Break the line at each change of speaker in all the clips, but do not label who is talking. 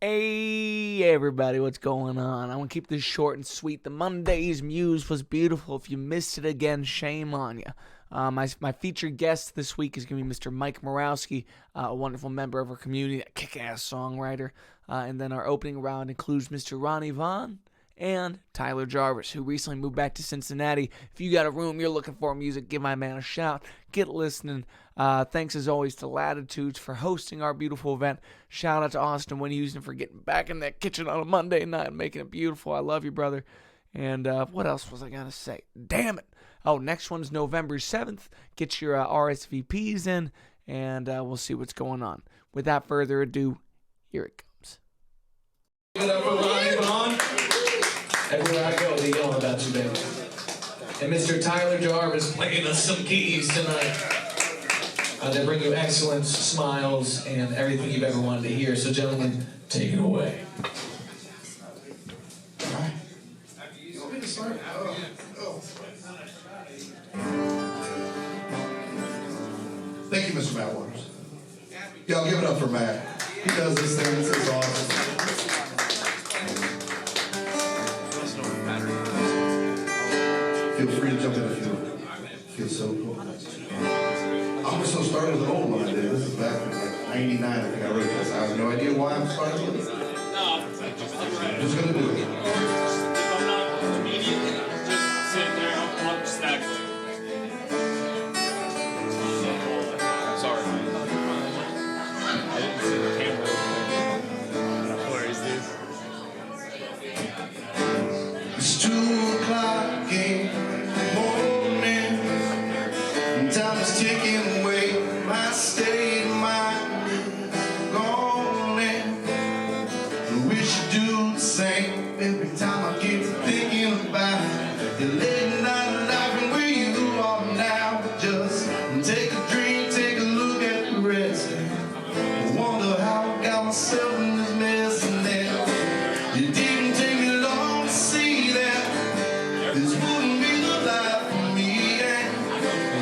Hey everybody, what's going on? I want to keep this short and sweet. The Mondaze Muse was beautiful. If you missed it again, shame on you. My featured guest this week is going to be Mr. Mike Moroski, a wonderful member of our community, a kick-ass songwriter. And then our opening round includes Mr. Ronnie Vaugh and Tyler Jarvis, who recently moved back to Cincinnati. If you got a room you're looking for music, give my man a shout. Get listening. Thanks as always to Latitudes for hosting our beautiful event. Shout out to Austin Winnie Houston for getting back in that kitchen on a Monday night and making it beautiful. I love you, brother. And what else was I going to say? Damn it. Oh, next one's November 7th. Get your RSVPs in, and we'll see what's going on. Without further ado, here it comes.
Give it up for Ronnie Vaugh. Everywhere I go, they yell about you, baby. And Mr. Tyler Jarvis playing us some keys tonight. They bring you excellence, smiles, and everything you've ever wanted to hear. So, gentlemen, take it away. All right. You want me to start?
Thank you, Mr. Matt Waters. Y'all give it up for Matt. He does this thing. This is awesome. Feel free to jump in if you feel so cool. I'm just going to start with an old one I did. This is back in like 99, I think I wrote this. I have no idea why I'm starting with it. I'm just going to do it.
If I'm not comedian, just sit there, I'll stack it. Sorry. I didn't see the camera. Where is this?
It's 2 o'clock in the morning. Time is ticking away. My state of mind is gone. We should do the same. Every time I keep thinking about the late night life and where you are now. Just take a drink, take a look at the rest. I wonder how I got myself in this mess. And then it didn't take me long to see that this wouldn't be the life for me. And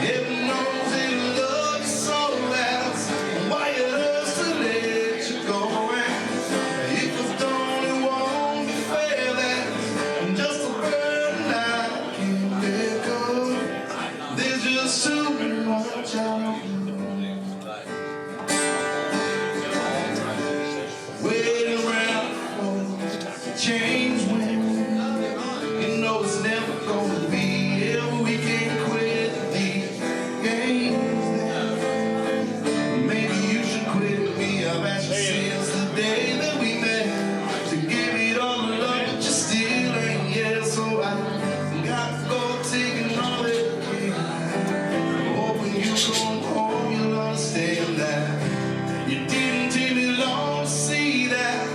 heaven knows it loves you so that's why it hurts to let you go. And if it's done, it won't be fair. That's just a burden I can't let go. There's just too much I don't know. Waiting around for change when you know it's never gonna be here. We can't quit these games. Maybe you should quit with me. I've asked you since the day that we met to give it all the love, but you still ain't here. So I got to go taking all that again. Hoping you come home, you'll understand that you didn't take me long to see that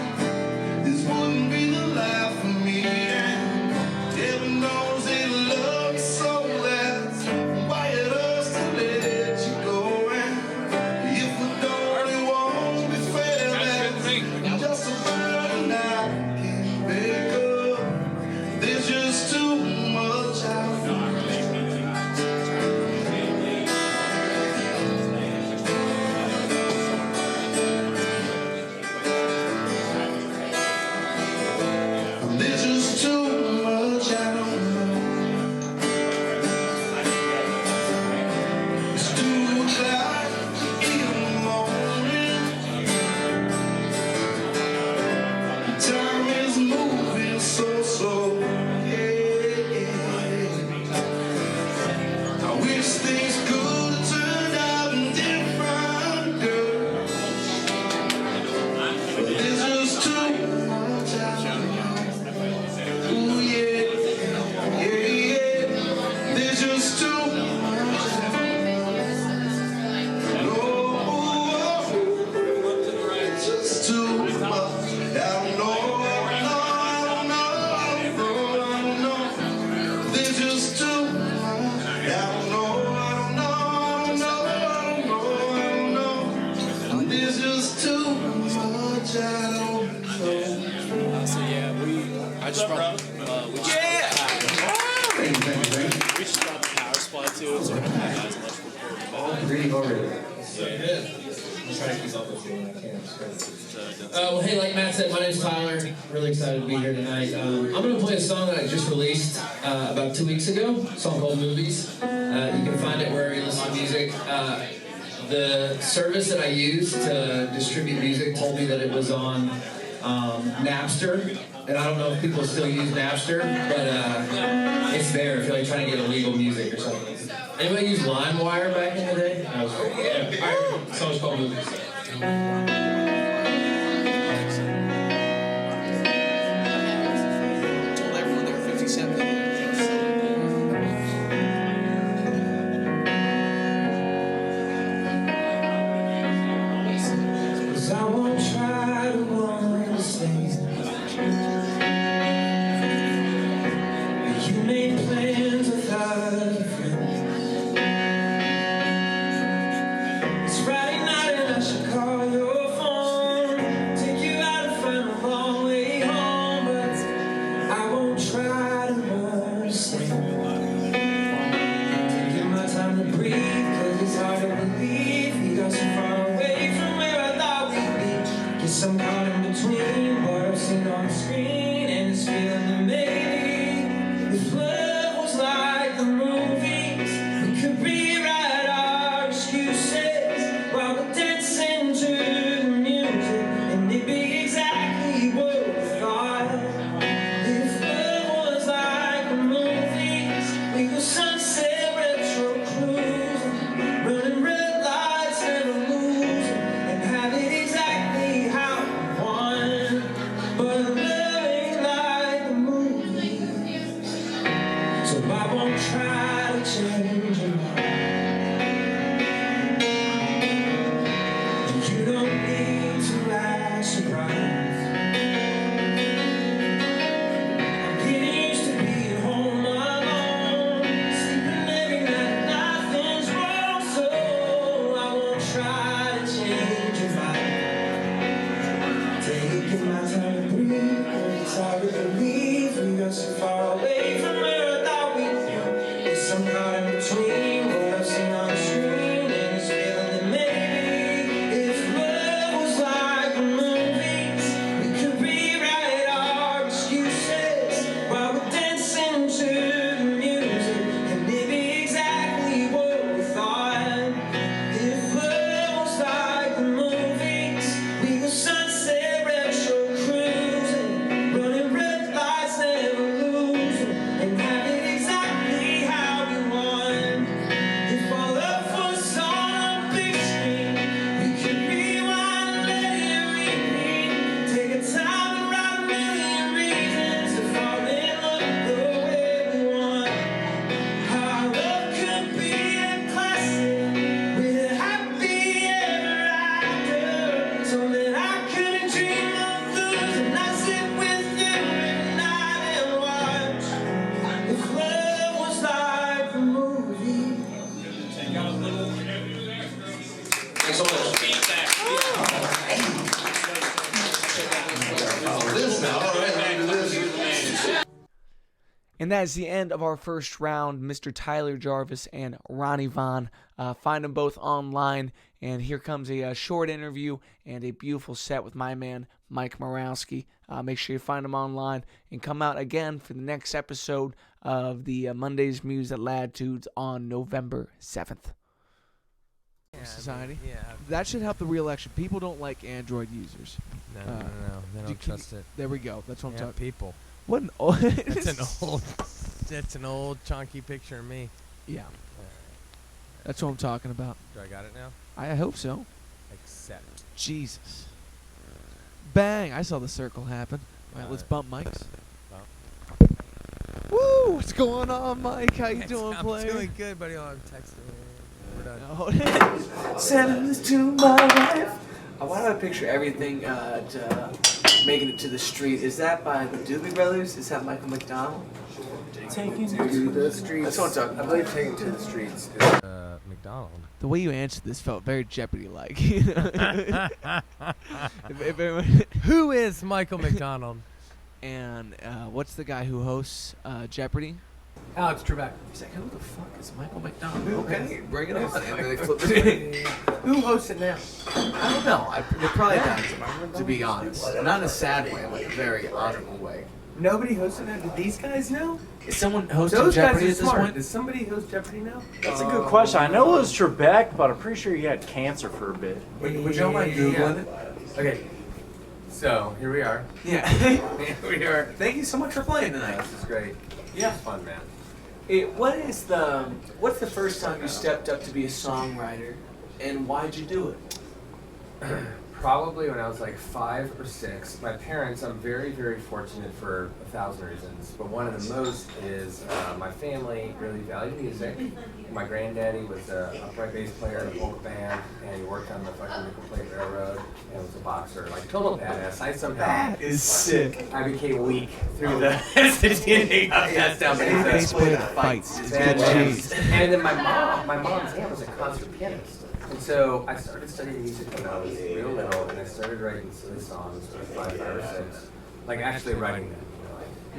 this wouldn't be the life for me. And heaven knows it loves you so that's why it hurts to let you go. And if we don't, it won't be fair. That's just a burden I can't pick up. There's just too much out there. There's just too much I don't know. It's 2 o'clock in the morning. Time is moving so slow. Yeah. I wish things could have turned out different, girl. But there's just too much I don't know. Ooh, yeah, yeah, yeah. There's just too much. No, it's just too much. I don't know. There's just too much. I don't know. There's just too much. I don't know.
So yeah, I just brought we just brought the power supply too, so we don't have as much.
All three already.
Yeah, it is. I'm trying to keep up with Well, hey, like Matt said, my name's Tyler. Really excited to be here tonight. I'm going to play a song that I just released about 2 weeks ago, a song called Movies. You can find it wherever you listen to music. The service that I use to distribute music told me that it was on Napster. And I don't know if people still use Napster, but it's there if you're like trying to get illegal music or something. Anybody use LimeWire back in the day? That was great. Yeah. All right. The song's called Movies.
Told everyone they were 57.
Cause I won't try to understand. You made plans without a friend. It's Friday night and I should call your phone, take you out and find a long way home, but I won't try to understand. Taking my time to breathe, cause it's hard to believe we got so far away from where I thought we'd be. Guess I'm caught in between what I've seen on the screen and this feeling that maybe if love was like the movies, we could rewrite our excuses while we're dancing to the music, and it'd be exactly what we thought. If love was like the movies, we could sunset retro cruising, running red lights and losing, and have it exactly how we want. But love ain't like the movies, so I won't try to change your mind. And you don't need to act surprised. I'm getting used to being home alone, sleeping every night, nothing's wrong, so I won't try to change your mind. Taking my time to breathe, cause it's hard to believe we got so far away from where I thought we'd be. Guess I'm caught in between what I've seen on the screen and this feeling that maybe if love was like the movies, we could rewrite our excuses while we're dancing to the music, and it'd be exactly what we thought. If love was like the movies, we could sunset retro cruising, running red lights, never losing, and have it exactly how we want. If our love was on a big screen, we could rewind, let it repeat. Take a time and write a million reasons to fall in love the way we want. Our love could be a classic with a happy ever after, so that I couldn't dream of losing. I sit with you every night and watch. If love was like the movie.
Thanks so much. This now, all right, let me do this.
And that is the end of our first round, Mr. Tyler Jarvis and Ronnie Vaugh. Find them both online. And here comes a short interview and a beautiful set with my man, Mike Moroski. Make sure you find them online and come out again for the next episode of the Mondaze Muse at Latitudes on November 7th. Society.
Yeah.
That should help the re-election. People don't like Android users.
No. They don't trust it.
There we go. That's what I'm
Yeah,
talking.
people.
What an old.
That's an old chunky picture of me.
Yeah. That's what I'm talking about.
Do I got it now?
I hope so.
Accept.
Jesus. Bang! I saw the circle happen. All right, let's bump mics. Woo! What's going on, Mike? How you doing,
I'm
player?
doing good, buddy. Oh, I'm texting. We're done.
Oh.
Send this to my wife. Why do I picture everything making it to the street? Is that by the Doobie Brothers? Is that Michael McDonald? Taking
To the streets.
That's what I'm talking
I
about.
believe taking to the streets.
McDonald.
The way you answered this felt very Jeopardy-like.
Who is Michael McDonald?
And what's the guy who hosts Jeopardy?
Alex Trebek.
He's like, who the fuck is Michael McDonald? Okay, bring it on. And they flip
Who hosts it now?
I don't know. They probably does, to be honest. Not in a sad way, like a very honorable way.
Nobody hosts it now. Did these guys know?
Is someone hosting
Those guys
Jeopardy
are
at this
smart.
point?
Does somebody host Jeopardy now?
That's a good question. I know it was Trebek, but I'm pretty sure he had cancer for a bit.
Would y'all mind Googling it?
Okay. So, here we are.
Yeah.
Here we are.
Thank you so much for playing tonight.
This is great.
Yeah.
It's fun, man.
What's the first time you stepped up to be a songwriter, and why'd you do it?
Probably when I was like 5 or 6. My parents, I'm very, very fortunate for 1,000 reasons, but one of the most is my family really valued music. My granddaddy was an upright bass player in a folk band, and he worked on the fucking nickel plate railroad, and was a boxer, like total badass. I somehow
That is sick.
I became weak through the beginning of that stuff.
Bass player fights. It's
And,
good cheese.
and then my mom's aunt was a concert pianist. And so I started studying music when I was real little, and I started writing silly songs when I was 5 or 6. Like actually writing them,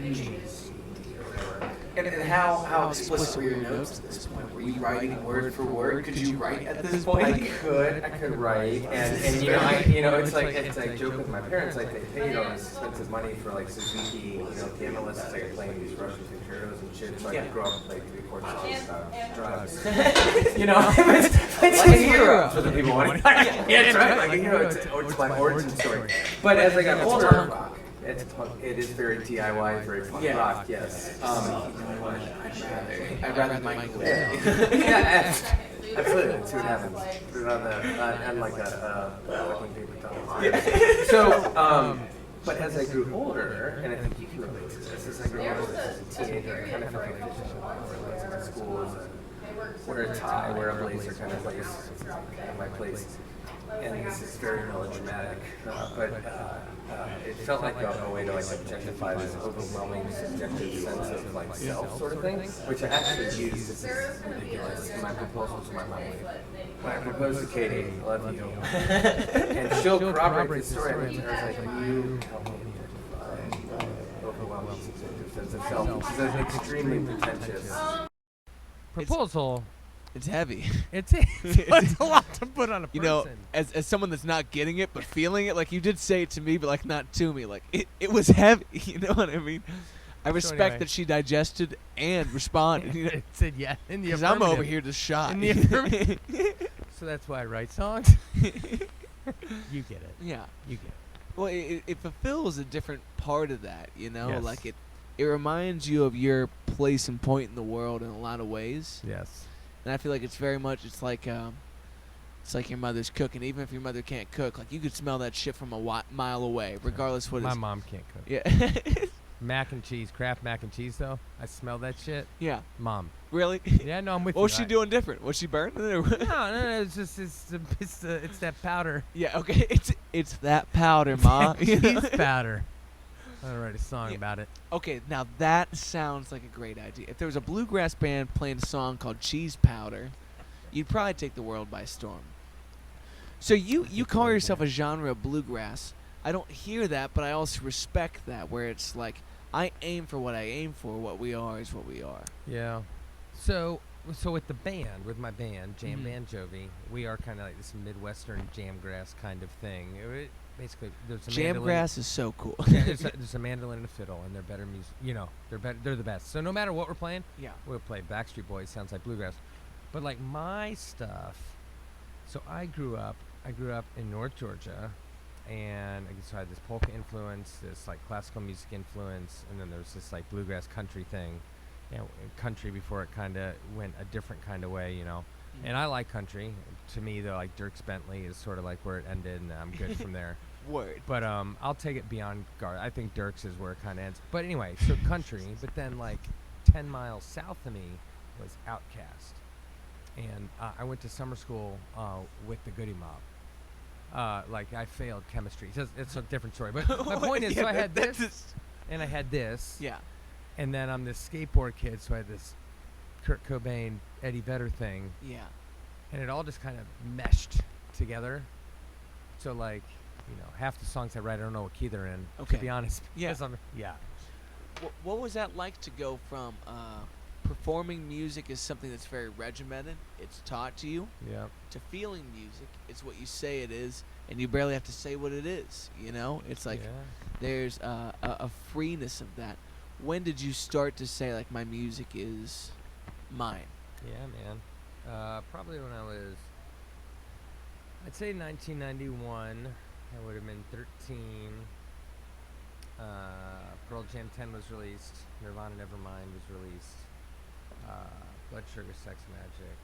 you know, like
And how explicit were your notes at this point? Were you writing word for word? Could you write at this point?
I could write, and it's like joke with my parents, like they paid all this expensive money for like Suzuki, piano lessons, like playing these Russian concertos and shit, so I could grow up and play 3-chord songs about drugs. It's
Like a hero.
for the people wanting. Yeah, it's right, like a hero. It's my origin story. But as I got older, it's punk. It is very DIY, very punk rock. Yes.
I'd rather Mike
Yeah, absolutely. Let's see what happens. Put it on the and like a fucking paper towel. So, but as I grew older, and I think you can relate to this, as I grew older as a teenager, I kind of felt like I was in school, wear a tie, wear a blazer kind of place, kind of my place. And this is very melodramatic, but it felt like a way to like objectify this overwhelming subjective sense of like self sort of thing, which I actually used. This is ridiculous. My proposal to my mom. When I proposed to Katie, I love you, and she'll corroborate the story. I was like, you help me identify overwhelming subjective sense of self, because that's extremely pretentious.
Proposal.
It's heavy.
It's a lot to put on a person.
You know, as someone that's not getting it but feeling it, like you did say it to me, but like not to me. Like it was heavy. You know what I mean? I respect
anyway.
that she digested and responded.
It said yeah in the
Because I'm over
affirmative.
here just shot.
In the affirmative. So that's why I write songs. You get it.
Yeah.
You get it.
Well, it fulfills a different part of that, you know?
Yes.
Like it reminds you of your place and point in the world in a lot of ways.
Yes.
And I feel like it's very much, it's like your mother's cooking. Even if your mother can't cook, like you could smell that shit from a mile away, regardless what
My
it's.
mom can't cook.
Yeah.
Mac and cheese, Kraft mac and cheese though. I smell that shit.
Yeah.
Mom.
Really?
Yeah, no, I'm with
What
you.
was she doing different? Was she burning it? Or
No, it's just it's that powder.
Yeah. Okay. It's that powder, ma. You know?
Cheese powder. I'm gonna write a song
Yeah.
about it.
Okay, now that sounds like a great idea. If there was a bluegrass band playing a song called Cheese Powder, you'd probably take the world by storm. So you call yourself a genre of bluegrass. I don't hear that, but I also respect that, where it's like, I aim for what I aim for. What we are is what we are.
Yeah. So with the band, with my band, Jam
Mhm.
Band Jovi, we are kind of like this Midwestern jamgrass kind of thing. Basically, there's a mandolin.
Jamgrass is so cool.
Yeah, there's a mandolin and a fiddle, and they're better music. They're better. They're the best. So no matter what we're playing,
Yeah.
we'll play Backstreet Boys. Sounds like bluegrass, but like my stuff. So I grew up in North Georgia, and I had this polka influence, this like classical music influence, and then there's this like bluegrass country thing. Country before it kind of went a different kind of way, And I like country. To me, though, like Dierks Bentley is sort of like where it ended, and I'm good from there.
Word.
But I'll take it beyond Gar. I think Dierks is where it kind of ends. But anyway, so country. But then like 10 miles south of me was Outkast, and I went to summer school with the Goody Mob. Like I failed chemistry. It's a different story. But my point is, so I had this, and I had this.
Yeah.
And then I'm this skateboard kid, so I had this Kurt Cobain, Eddie Vedder thing.
Yeah.
And it all just kind of meshed together. So like, half the songs I write, I don't know what key they're in.
Okay.
To be honest.
Yeah.
Yeah.
What was that like to go from performing music is something that's very regimented. It's taught to you.
Yeah.
To feeling music, it's what you say it is, and you barely have to say what it is. You know, it's like there's a freeness of that. When did you start to say like my music is mine?
Yeah, man. Probably when I was, I'd say 1991. I would have been 13. Pearl Jam 10 was released. Nirvana Nevermind was released. Blood Sugar Sex Magic.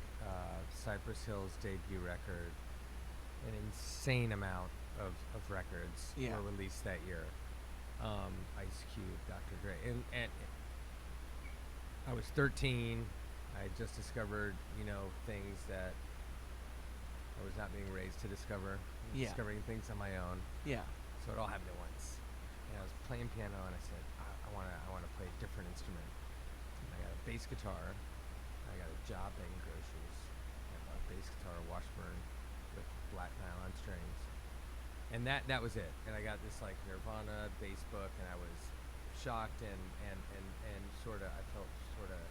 Cypress Hill's debut record. An insane amount of records were released that year. Ice Cube, Dr. Dre. And I was 13. I had just discovered, things that I was not being raised to discover. Discovering things on my own.
Yeah.
So it all happened at once. And I was playing piano, and I said, I want to play a different instrument. And I got a bass guitar. I got a job bagging groceries. I bought a bass guitar, Washburn, with black nylon strings. And that was it. And I got this like Nirvana bass book, and I was shocked and sort of, I felt sort of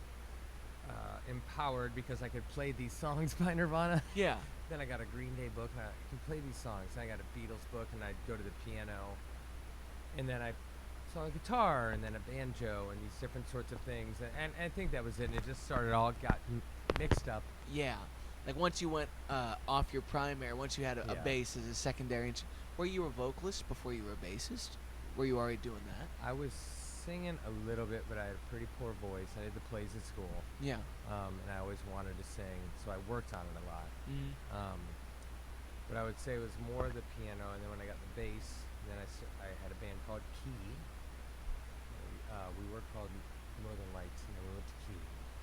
empowered because I could play these songs by Nirvana.
Yeah.
Then I got a Green Day book, and I can play these songs. Then I got a Beatles book, and I'd go to the piano. And then I saw a guitar, and then a banjo, and these different sorts of things. And I think that was it. And it just got mixed up.
Yeah. Like once you went off your primary, once you had a bass as a secondary, were you a vocalist before you were a bassist? Were you already doing that?
I was singing a little bit, but I had a pretty poor voice. I did the plays at school.
Yeah.
And I always wanted to sing, so I worked on it a lot.
Mm-hmm.
But I would say it was more the piano, and then when I got the bass, then I had a band called Key. We were called Northern Lights, and then we went to Key.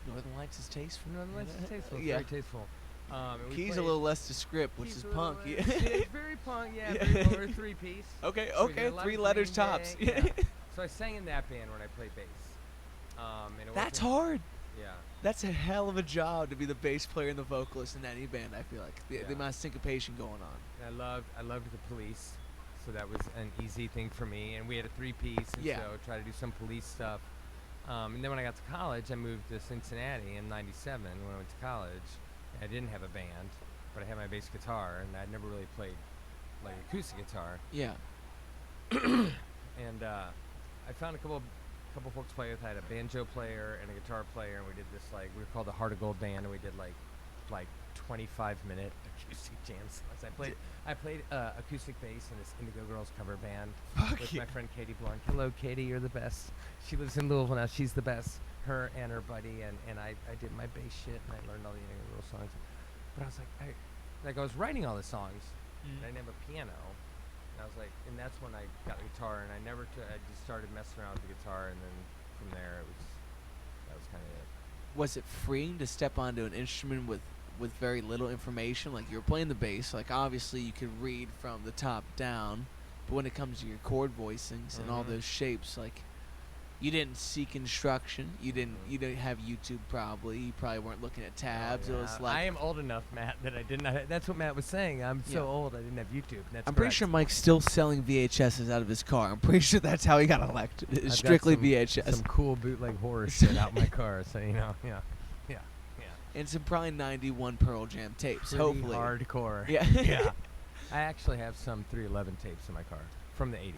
Northern Lights is tasteful.
Northern Lights is tasteful.
Yeah.
Very tasteful. And
Key's a little less descript, which is punk.
Yeah. It's very punk, yeah. We're a three-piece.
Okay,
So we did a lot of
3 letters
Green
tops.
Day, yeah. So I sang in that band when I played bass. And it
That's
wasn't-
hard.
Yeah.
That's a hell of a job to be the bass player and the vocalist in any band. I feel like the amount of syncopation going on.
And I loved the Police, so that was an easy thing for me. And we had a 3-piece, and so try to do some Police stuff. And then when I got to college, I moved to Cincinnati in '97 when I went to college. And I didn't have a band, but I had my bass guitar, and I'd never really played like acoustic guitar.
Yeah.
And I found a couple folks play with. I had a banjo player and a guitar player, and we did this we were called the Heart of Gold Band, and we did like 25-minute acoustic jam songs. I played acoustic bass in this Indigo Girls cover band with my friend Katie Blunt. Hello, Katie, you're the best. She lives in Louisville now. She's the best. Her and her buddy, and I did my bass shit, and I learned all the Indigo Girls songs. But I was like, I was writing all the songs, and I didn't have a piano. And I was like, and that's when I got the guitar, and I just started messing around with the guitar, and then from there that was kind of it.
Was it freeing to step onto an instrument with very little information? Like you were playing the bass, like obviously you could read from the top down, but when it comes to your chord voicings and all those shapes, like you didn't seek instruction. You didn't have YouTube probably. You probably weren't looking at tabs.
Oh, yeah.
It was like
I am old enough, Matt, that I did not. That's what Matt was saying. I'm so old. I didn't have YouTube. That's
I'm pretty sure Mike's still selling VHSs out of his car. I'm pretty sure that's how he got elected. It's strictly VHS.
Some cool bootleg horror shit out my car. So yeah.
And some probably 91 Pearl Jam tapes.
Pretty
hopefully.
hardcore.
Yeah.
Yeah. I actually have some 311 tapes in my car from the 80s.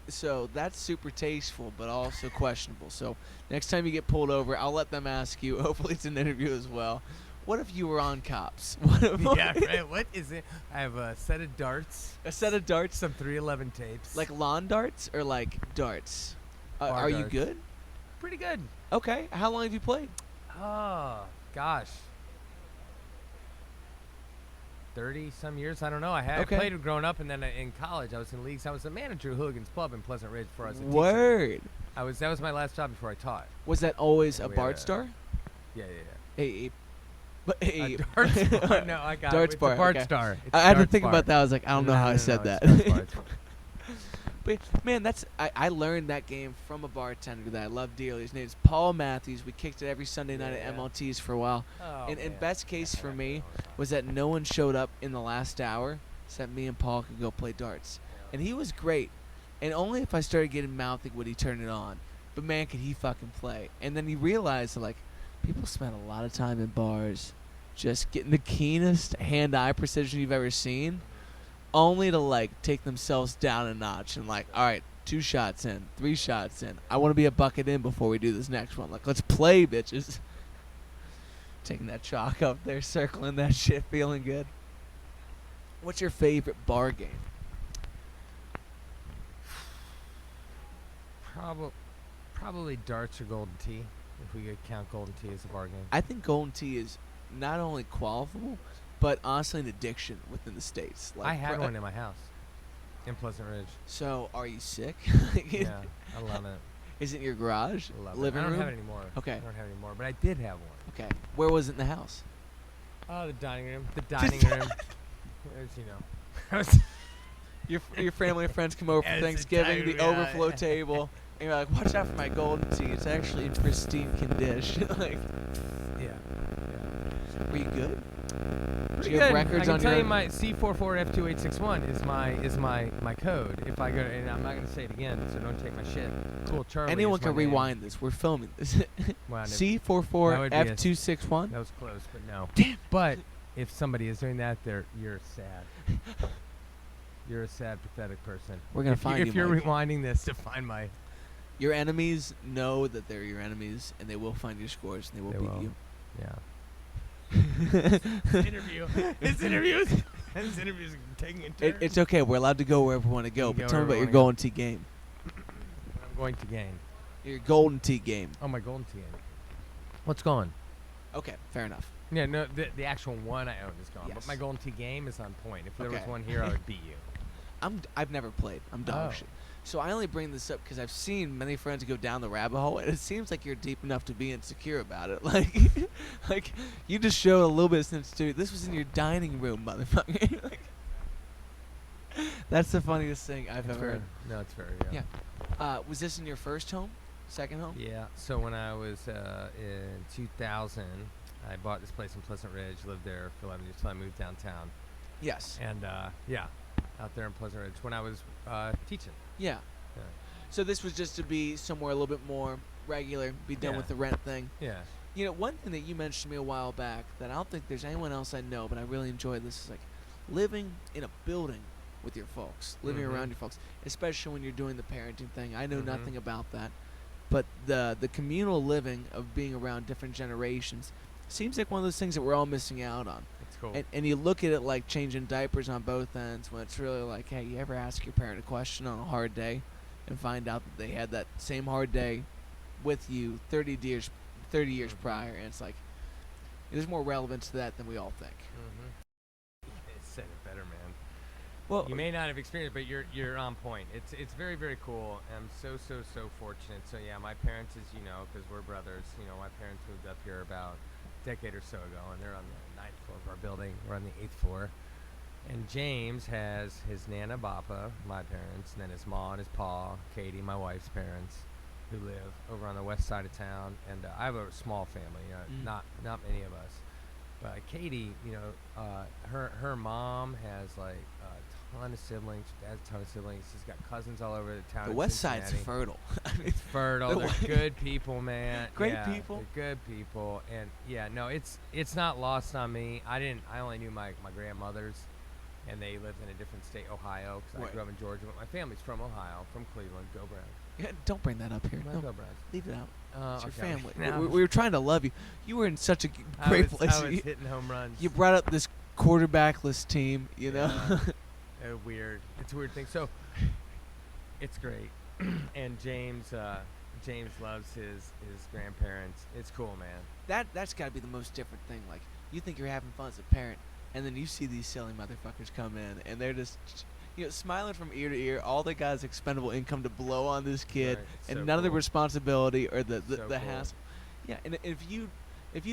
So that's super tasteful, but also questionable. So next time you get pulled over, I'll let them ask you. Hopefully it's an interview as well. What if you were on Cops?
Yeah, right. What is it? I have a set of darts.
A set of darts?
Some 311 tapes.
Like lawn darts or like darts? Are you
darts.
good?
Pretty good.
Okay. How long have you played?
Oh, gosh. 30-some years, I don't know. I played growing up, and then in college, I was in leagues. I was a manager of Hooligan's Pub in Pleasant Ridge before I was a teacher.
Word.
That was my last job before I taught.
Was that always a
We
Bart
had
Star?
Yeah.
A
Darts bar. No, I got
Darts
it. It's
bar,
a Bart
okay.
Star. It's
I had to
Darts
think
bar.
about that. I was like, I don't know how I said
No,
that.
it's Darts bar, it's fine.
But man, I learned that game from a bartender that I love dearly. His name's Paul Matthews. We kicked it every Sunday night at MLTs for a while.
Oh,
and
man.
best case
Yeah,
for
I
me
know all the time.
was that no one showed up in the last hour, so that me and Paul could go play darts. And he was great. And only if I started getting mouthy would he turn it on. But man, could he fucking play. And then he realized, like, People spend a lot of time in bars just getting the keenest hand-eye precision you've ever seen, only to like take themselves down a notch and like, all right, 2 shots in, 3 shots in. I want to be a bucket in before we do this next one. Like, let's play, bitches. Taking that chalk up there, circling that shit, feeling good. What's your favorite bar game?
Probably darts or golden tee, if we could count golden tee as a bar game.
I think golden tee is not only qualifiable, but honestly an addiction within the States. Like,
I had one in my house in Pleasant Ridge.
So, are you sick?
Yeah, I love it.
Is it in your garage?
I love
Living
it. I don't
room?
have it anymore.
Okay.
I don't have it anymore, but I did have one.
Okay. Where was it in the house?
Oh, the dining room. The dining room. As you know.
Your family and friends come over for
As a
Thanksgiving, the
dining room, yeah.
overflow table, and you're like, watch out for my golden tee. It's actually in pristine condition. Like,
Yeah.
were you good?
Pretty
Do you have
good.
records
I can
on
tell
your
you my C44F2861 is my code. If I go, and I'm not gonna say it again, so don't take my shit. Cool, Charlie.
Anyone
is my
can
name.
rewind this. We're filming this.
Well, that would be
C44F261.
That was close, but no.
Damn.
But if somebody is doing that, you're sad. You're a sad, pathetic person.
We're gonna
if
find
you.
you,
If you're
Mike.
rewinding this to find my,
Your enemies know that they're your enemies, and they will find your scores, and they will
They
beat
will.
you.
yeah. interview. His interviews. His interviews taking a turn.
It's okay. We're allowed to go wherever we want to go.
You can
But
go
tell me
wherever
about
you
your
wanna go.
golden tee game.
I'm going to gain.
Your golden tee game.
Oh, my golden tee. What's gone?
Okay, fair enough.
Yeah, no, the actual one I own is gone, but
Yes.
my golden tee game is on point. If there was
Okay.
one here, I would beat you.
I've never played. I'm dog
Oh.
shit. So I only bring this up because I've seen many friends go down the rabbit hole, and it seems like you're deep enough to be insecure about it. Like, like you just showed a little bit of sensitivity. This was in your dining room, motherfucker. Like, that's the funniest thing I've
It's
ever
fair.
heard.
No, it's fair.
Yeah. Was this in your first home? Second home?
Yeah. So when I was in 2000, I bought this place in Pleasant Ridge, lived there for 11 years till I moved downtown.
Yes.
And yeah, out there in Pleasant Ridge when I was teaching.
Yeah.
Yeah.
So this was just to be somewhere a little bit more regular, be done
Yeah.
with the rent thing.
Yeah.
You know, one thing that you mentioned to me a while back that I don't think there's anyone else I know, but I really enjoy this is like living in a building with your folks, living
Mhm.
around your folks, especially when you're doing the parenting thing. I know
Mhm.
nothing about that, but the communal living of being around different generations seems like one of those things that we're all missing out on.
It's cool.
And you look at it like changing diapers on both ends when it's really like, hey, you ever ask your parent a question on a hard day and find out that they had that same hard day with you 30 years
Mhm.
prior, and it's like there's more relevance to that than we all think.
It said it better, man.
Well,
You may not have experienced, but you're on point. It's very, very cool. I'm so fortunate. So yeah, my parents, as you know, because we're brothers, my parents moved up here about a decade or so ago, and they're on the 9th floor of our building. We're on the 8th floor. And James has his Nana Bappa, my parents, and then his Ma and his Pa, Katie, my wife's parents, who live over on the west side of town. And I have a small family, not many of us. But Katie, her mom has like a ton of siblings. She has a ton of siblings. She's got cousins all over the town.
the
in
West Side's
Cincinnati.
fertile. I mean,
It's fertile.
The
They're
wa-
good people, man.
Great
Yeah,
people.
They're good people, and yeah, no, it's not lost on me. I only knew my grandmothers, and they lived in a different state, Ohio, because
Right.
I grew up in Georgia. But my family's from Ohio, from Cleveland. Go Browns.
Yeah, don't bring that up here.
No,
No,
go Browns.
leave it out. It's your
Okay.
family.
Now-
We were trying to love you. You were in such a great place.
I was
You-
hitting home runs.
You brought up this quarterbackless team, you know.
Yeah. Weird. It's a weird thing. So it's great, and James loves his grandparents. It's cool, man.
That's got to be the most different thing. Like, you think you're having fun as a parent, and then you see these silly motherfuckers come in, and they're just, smiling from ear to ear. All they got is expendable income to blow on this kid,
Right. It's
and
so
none of the
cool.
responsibility or the
So cool.
hassle. Yeah, and if you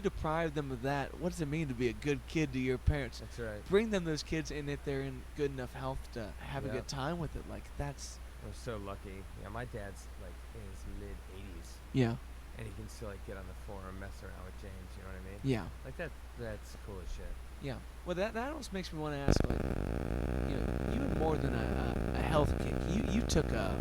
deprive them of that, what does it mean to be a good kid to your parents?
That's right.
Bring them those kids in if they're in good enough health to have a
Yeah.
good time with it. Like, that's
We're so lucky. Yeah, my dad's like in his mid-80s,
yeah,
and he can still like get on the floor and mess around with James. You know what I mean?
yeah.
Like that's cool as shit.
Yeah. Well, that almost makes me want to ask, like, you had more than a health kick. You took a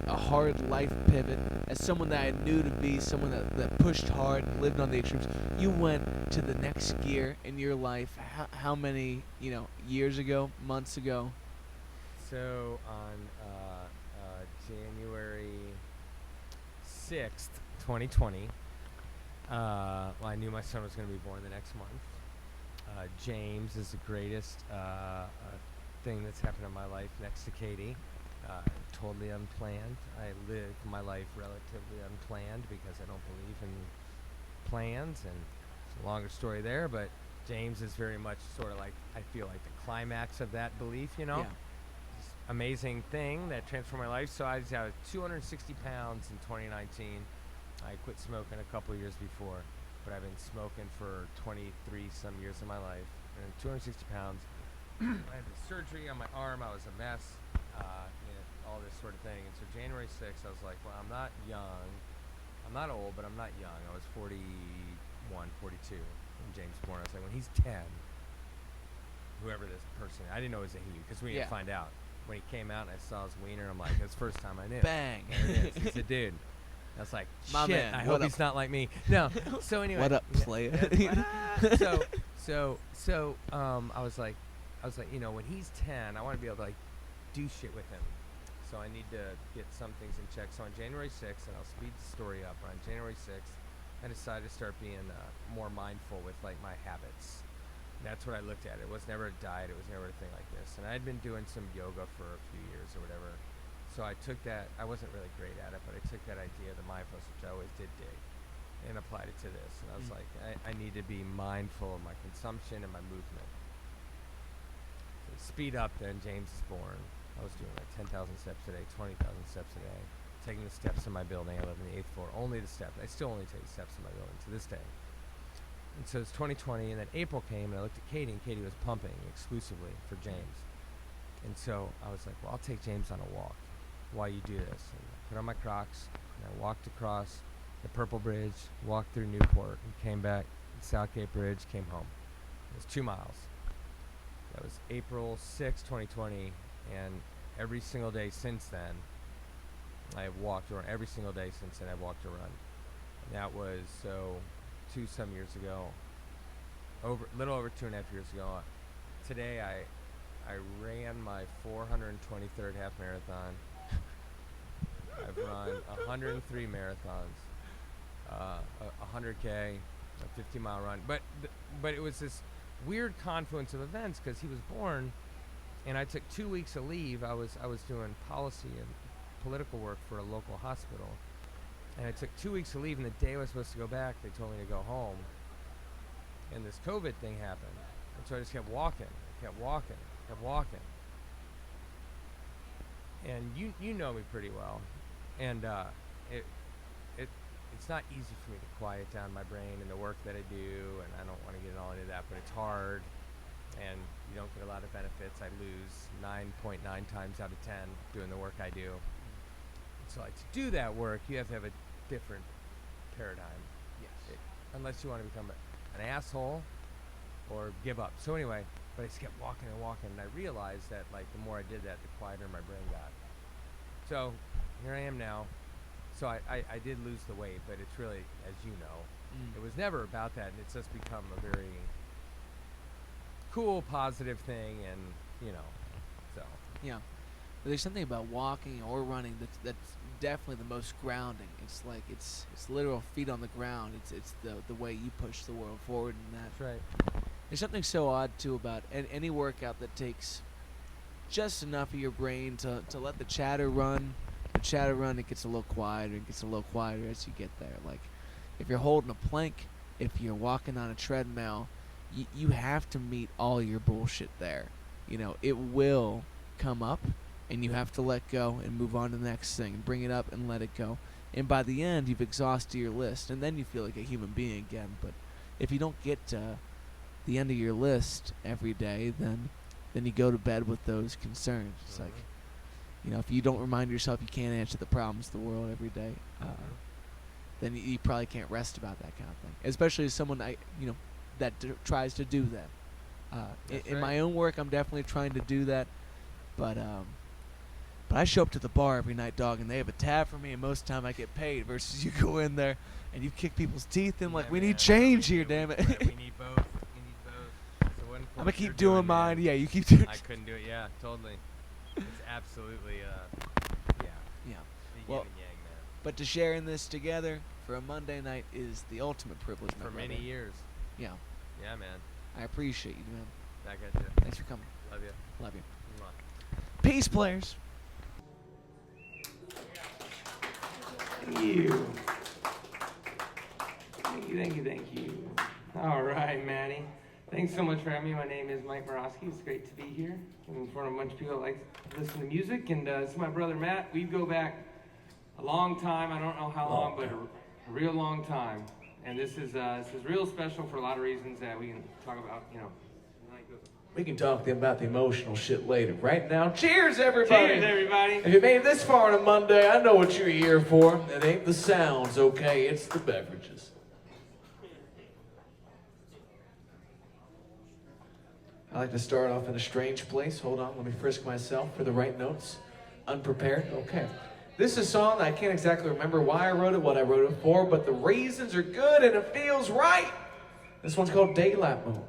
a hard life pivot, as someone that I knew to be someone that pushed hard and lived on the extremes, you went to the next gear in your life. How many, years ago, months ago?
So on January 6th, 2020, I knew my son was going to be born the next month. James is the greatest thing that's happened in my life next to Katie. Totally unplanned. I live my life relatively unplanned because I don't believe in plans, and it's a longer story there, but James is very much sort of like, I feel like the climax of that belief,
Yeah.
This amazing thing that transformed my life. So I was 260 pounds in 2019. I quit smoking a couple years before, but I've been smoking for 23 some years of my life, and 260 pounds. I had the surgery on my arm. I was a mess. All this sort of thing. And so January 6th, I was like, well, I'm not young. I'm not old, but I'm not young. I was 41, 42 when James was born. I was like, when he's 10, whoever this person, I didn't know it was a he because we didn't find out. When he came out and I saw his wiener, I'm like, that's the first time I knew.
Bang.
There it is. He's a dude. I was like, shit,
My man,
I
what
hope he's not like me. No. So anyway.
What up, player?
So I was like, when he's 10, I want to be able to like do shit with him. So I need to get some things in check. So on January 6th, and I'll speed the story up, on January 6th, I decided to start being more mindful with like my habits. That's what I looked at. It was never a diet. It was never a thing like this. And I had been doing some yoga for a few years or whatever. So I took that. I wasn't really great at it, but I took that idea of the mindfulness, which I always did dig, and applied it to this. And I was like, I need to be mindful of my consumption and my movement. So speed up, then James is born. I was doing like 10,000 steps a day, 20,000 steps a day, taking the steps in my building. I live in the 8th floor. Only the steps. I still only take steps in my building to this day. And so it's 2020, and then April came, and I looked at Katie, and Katie was pumping exclusively for James. And so I was like, well, I'll take James on a walk while you do this. And I put on my Crocs, and I walked across the Purple Bridge, walked through Newport, and came back, Southgate Bridge, came home. It was 2 miles. That was April 6, 2020. And every single day since then, I have walked around. Every single day since then, I've walked a run. And that was some years ago, little over 2.5 years ago. Today, I ran my 423rd half marathon. I've run 103 marathons, a 100K, a 50-mile run. But it was this weird confluence of events because he was born. And I took 2 weeks of leave. I was doing policy and political work for a local hospital. And I took 2 weeks of leave, and the day I was supposed to go back, they told me to go home. And this COVID thing happened. And so I just kept walking. And you know me pretty well. And it's not easy for me to quiet down my brain and the work that I do, and I don't want to get all into that, but it's hard. And you don't get a lot of benefits. I lose 9.9 times out of 10 doing the work I do. So like, to do that work, you have to have a different paradigm.
Yes.
Unless you want to become an asshole or give up. So anyway, but I just kept walking, and I realized that like the more I did that, the quieter my brain got. So here I am now. So I did lose the weight, but it's really, as you know, it was never about that, and it's just become a very cool, positive thing, and so.
Yeah. But there's something about walking or running that's definitely the most grounding. It's like it's literal feet on the ground. It's the way you push the world forward in that.
That's right.
There's something so odd too about any workout that takes just enough of your brain to let the chatter run. The chatter run, it gets a little quieter. It gets a little quieter as you get there. Like if you're holding a plank, if you're walking on a treadmill, you have to meet all your bullshit there. It will come up, and you have to let go and move on to the next thing and bring it up and let it go. And by the end, you've exhausted your list, and then you feel like a human being again. But if you don't get to the end of your list every day, then you go to bed with those concerns. It's like, if you don't remind yourself you can't answer the problems of the world every day, then you probably can't rest about that kind of thing. Especially as someone that tries to do that. In my own work, I'm definitely trying to do that, but But I show up to the bar every night, dog, and they have a tab for me, and most of the time I get paid. Versus you go in there and you kick people's teeth in, like, we need change here, damn it.
Right, we need both. We need both. So
I'm gonna keep doing mine. Yeah, you keep doing.
I couldn't do it. Yeah, totally. It's absolutely, yeah.
Yeah.
The
Well,
yin and yang, man.
But to share in this together for a Monday night is the ultimate privilege, my
For
brother.
many years.
Yeah.
Yeah, man.
I appreciate you, man.
I got you.
Thanks for coming.
Love you.
Love you.
Mwah.
Peace, players.
Thank you. Thank you. All right, Maddie. Thanks so much for having me. My name is Mike Moroski. It's great to be here in front of a bunch of people that like to listen to music. And this is my brother Matt. We go back a long time. I don't know how long, but a real long time. And this is real special for a lot of reasons that we can talk about, you know.
We can talk about the emotional shit later. Right now, cheers, everybody.
Cheers, everybody.
If you made it this far on a Monday, I know what you're here for. It ain't the sounds, okay? It's the beverages. I like to start off in a strange place. Hold on, let me frisk myself for the right notes. Unprepared, okay. This is a song that I can't exactly remember why I wrote it, what I wrote it for, but the reasons are good and it feels right. This one's called Daylight Moon.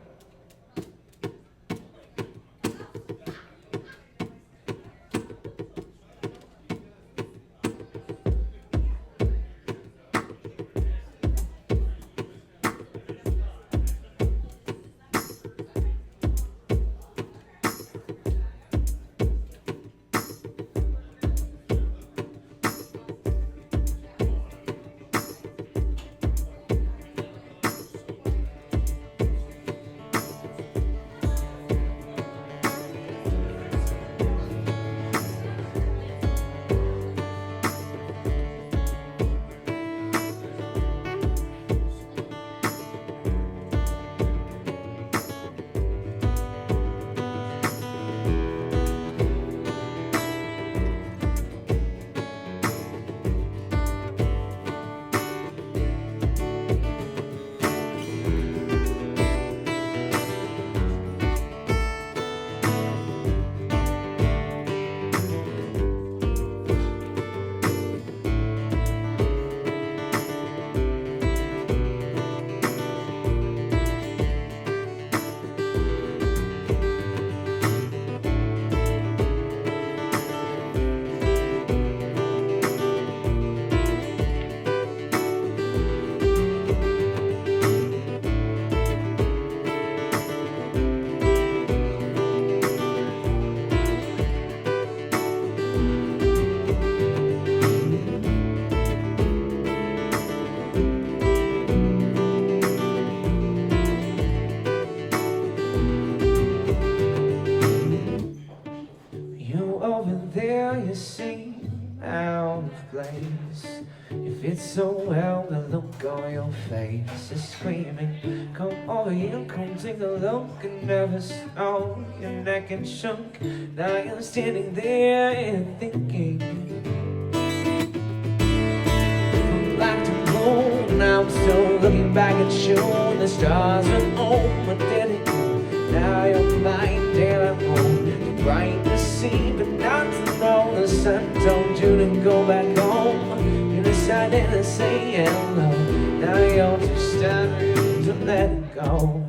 You seem out of place. You fit so well, the look on your face is screaming. Come over here, come take a look. And never saw your neck and shook. Now you're standing there and thinking. From black to blue, now I'm still looking back at you. The stars are over, did it? Now you're mine, dear, I'm home. You're bright to see, but not to know. The sun told you to go back home. You decided to say hello. Now you're too stubborn to let it go.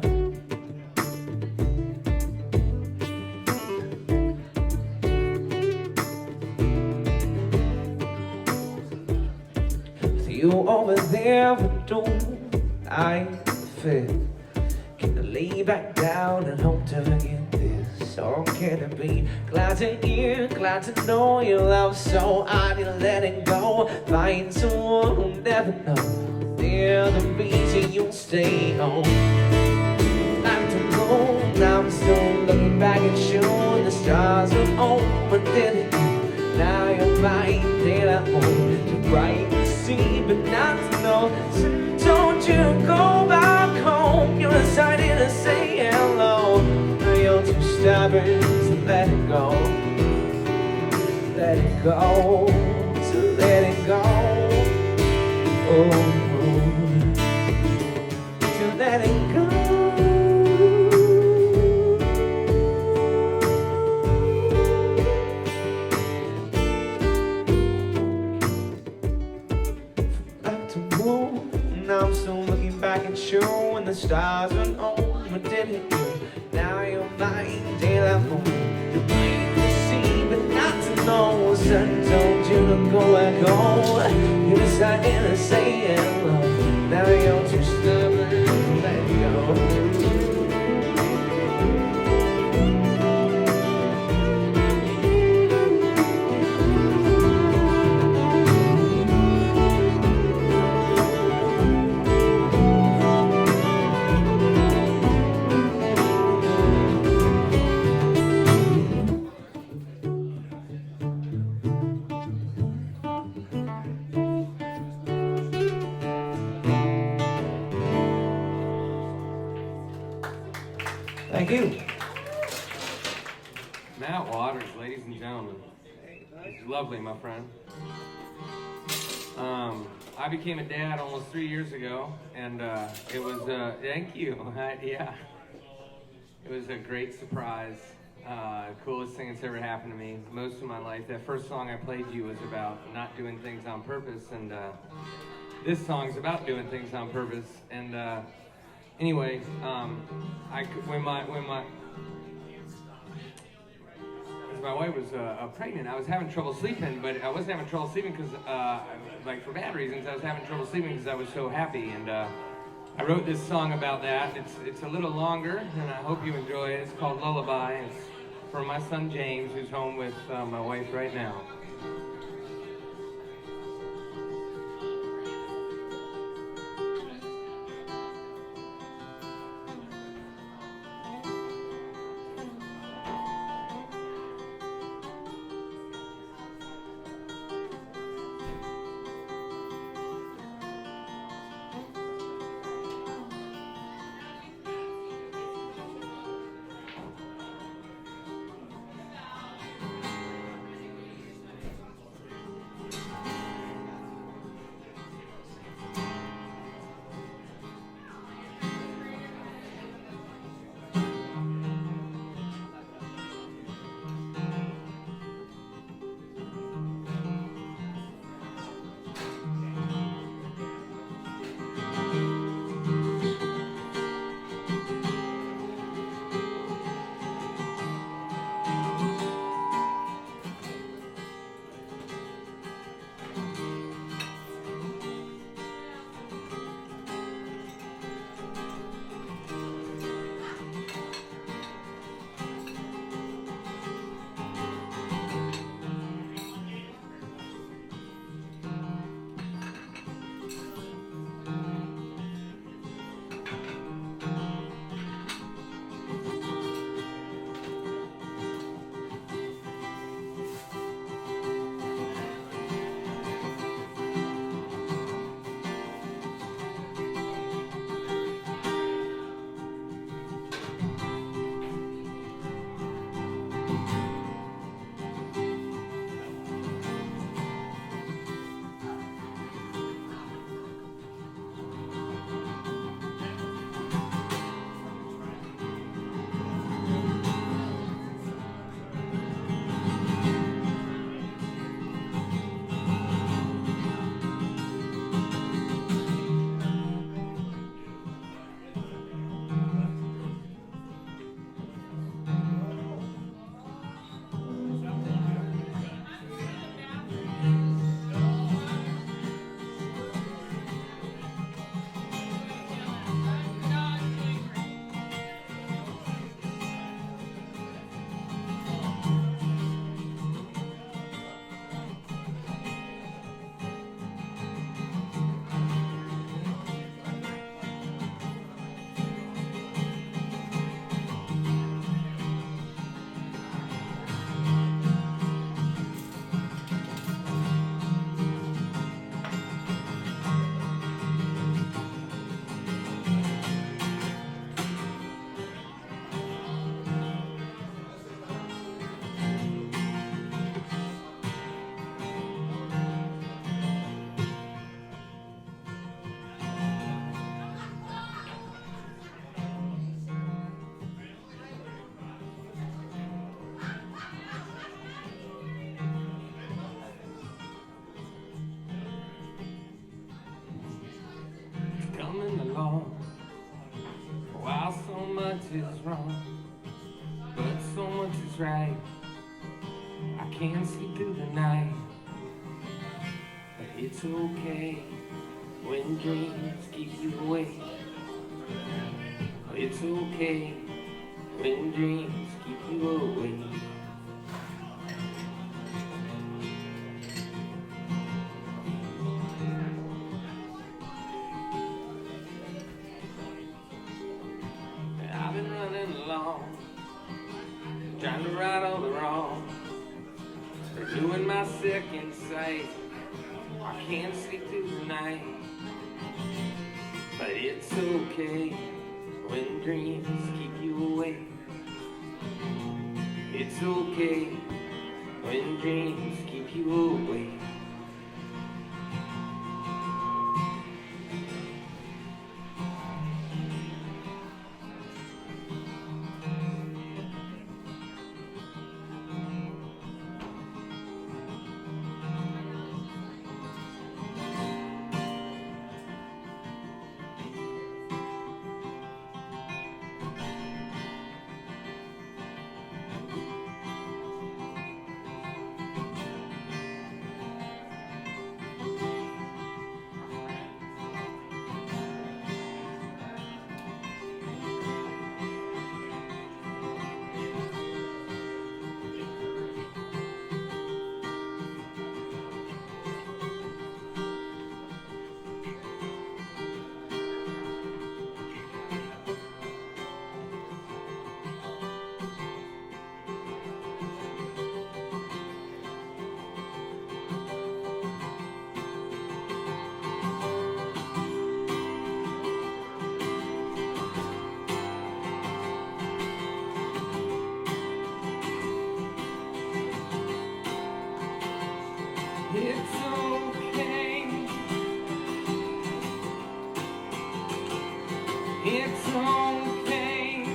With you over there, but don't I fit? Can I lay back down and hope to forget this? Or can it be? Glad to hear, glad to know your love so I didn't let it go. Find someone who'll never know. They're the reason you'll stay home. Like to go, now I'm still looking back at you. And the stars are open, didn't you? Now you're right there at home. Too bright to see, but not to know. So don't you go back home. You decided to say hello. Now you're too stubborn to let it go. Let it go, to let it go. Oh, to let it go.
can show when the stars went home. But did it you? Now you're mine, daylight home. The plain to see, but not to know. Sun told you to go back home. You decided to say hello. Now you're too stubborn to let go. Thank you.
Matt Waters, ladies and gentlemen. He's lovely, my friend. I became a dad almost 3 years ago, and it was, thank you. Yeah. It was a great surprise. Coolest thing that's ever happened to me most of my life. That first song I played you was about not doing things on purpose, and this song's about doing things on purpose. And anyway, when my wife was pregnant, I was having trouble sleeping, but I wasn't having trouble sleeping because, like for bad reasons, I was having trouble sleeping because I was so happy. And I wrote this song about that. It's a little longer, and I hope you enjoy it. It's called Lullaby. It's for my son James, who's home with my wife right now. coming along.
right. I can't sleep through the night, but it's okay when dreams keep you awake. It's okay when dreams keep you awake. I've been running along, trying to right all the wrong, doing my second sight. I can't sleep through the night, but it's okay when dreams keep you awake. It's okay when dreams keep you awake. It's okay. It's okay.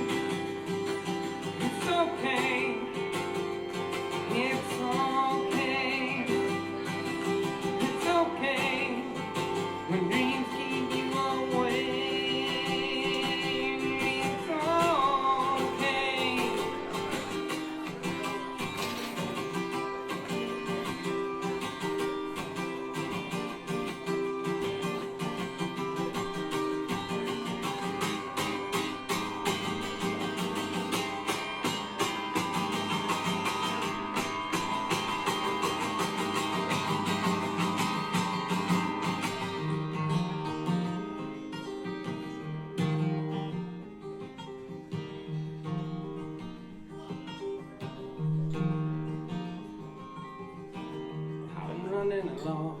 It's okay. It's okay. It's okay when dreams keep you away. It's okay. I've been running along,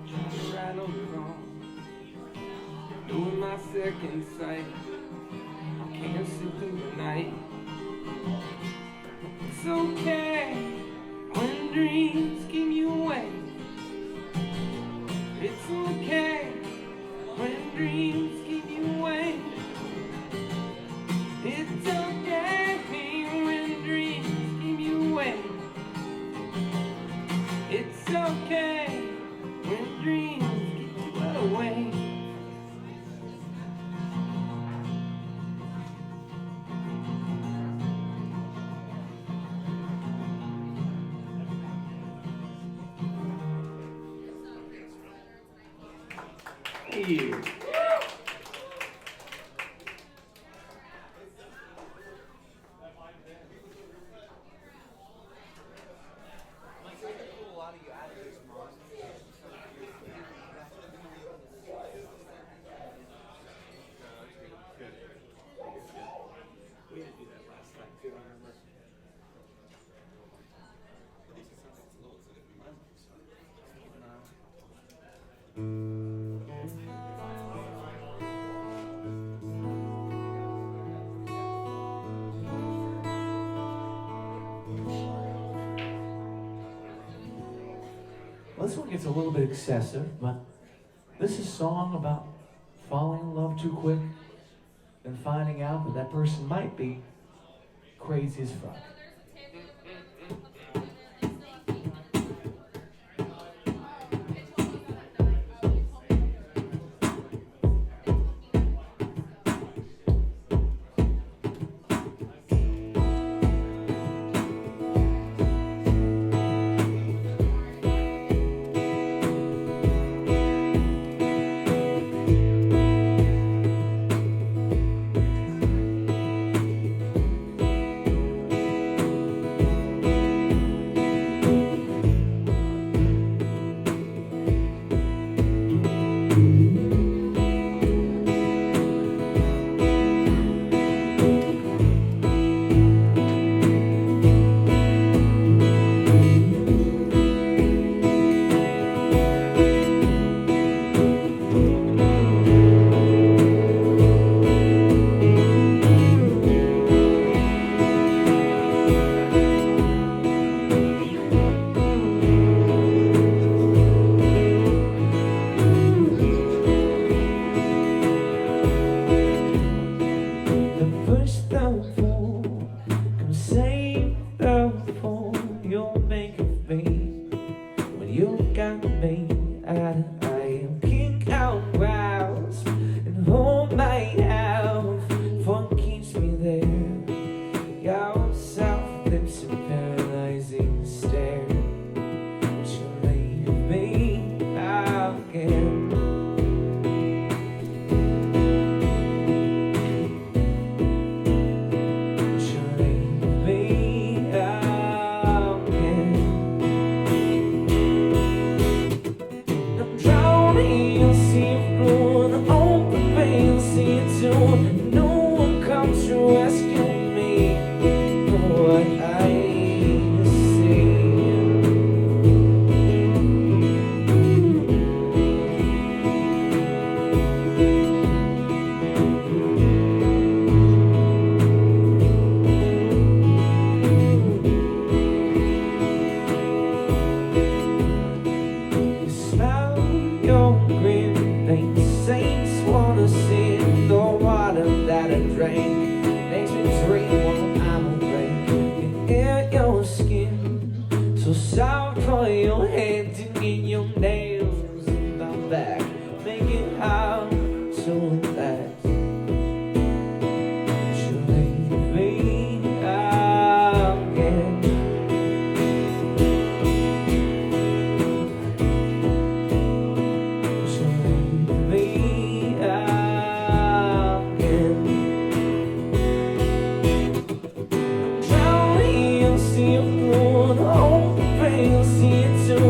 trying to right on the wrong, doing my second sight. I can't sleep through the night. It's okay when dreams keep you away. It's okay when dreams keep you away. It's okay when dreams keep you away. It's okay when dreams keep you away. Thank you. We didn't do that last time too, I remember.
Well, this one gets a little bit excessive, but this is a song about falling in love too quick and finding out that that person might be crazy as fuck.
got me out. I am king out brows and hold my house. What keeps me there? Your soft lips and paralyzing stare. But you leave me again. No one comes to rescue me from what I see. You smell your grin, they saints wanna see the water that I drank. Makes me dream while I'm awake. You hear your skin so soft for your hand, digging your nails in my back, make it hard to relax. You leave me again. You leave me again. Drowning, you'll see a blue and open, you'll see it too.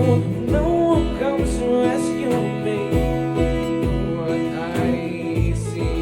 No one comes to rescue me from what I see.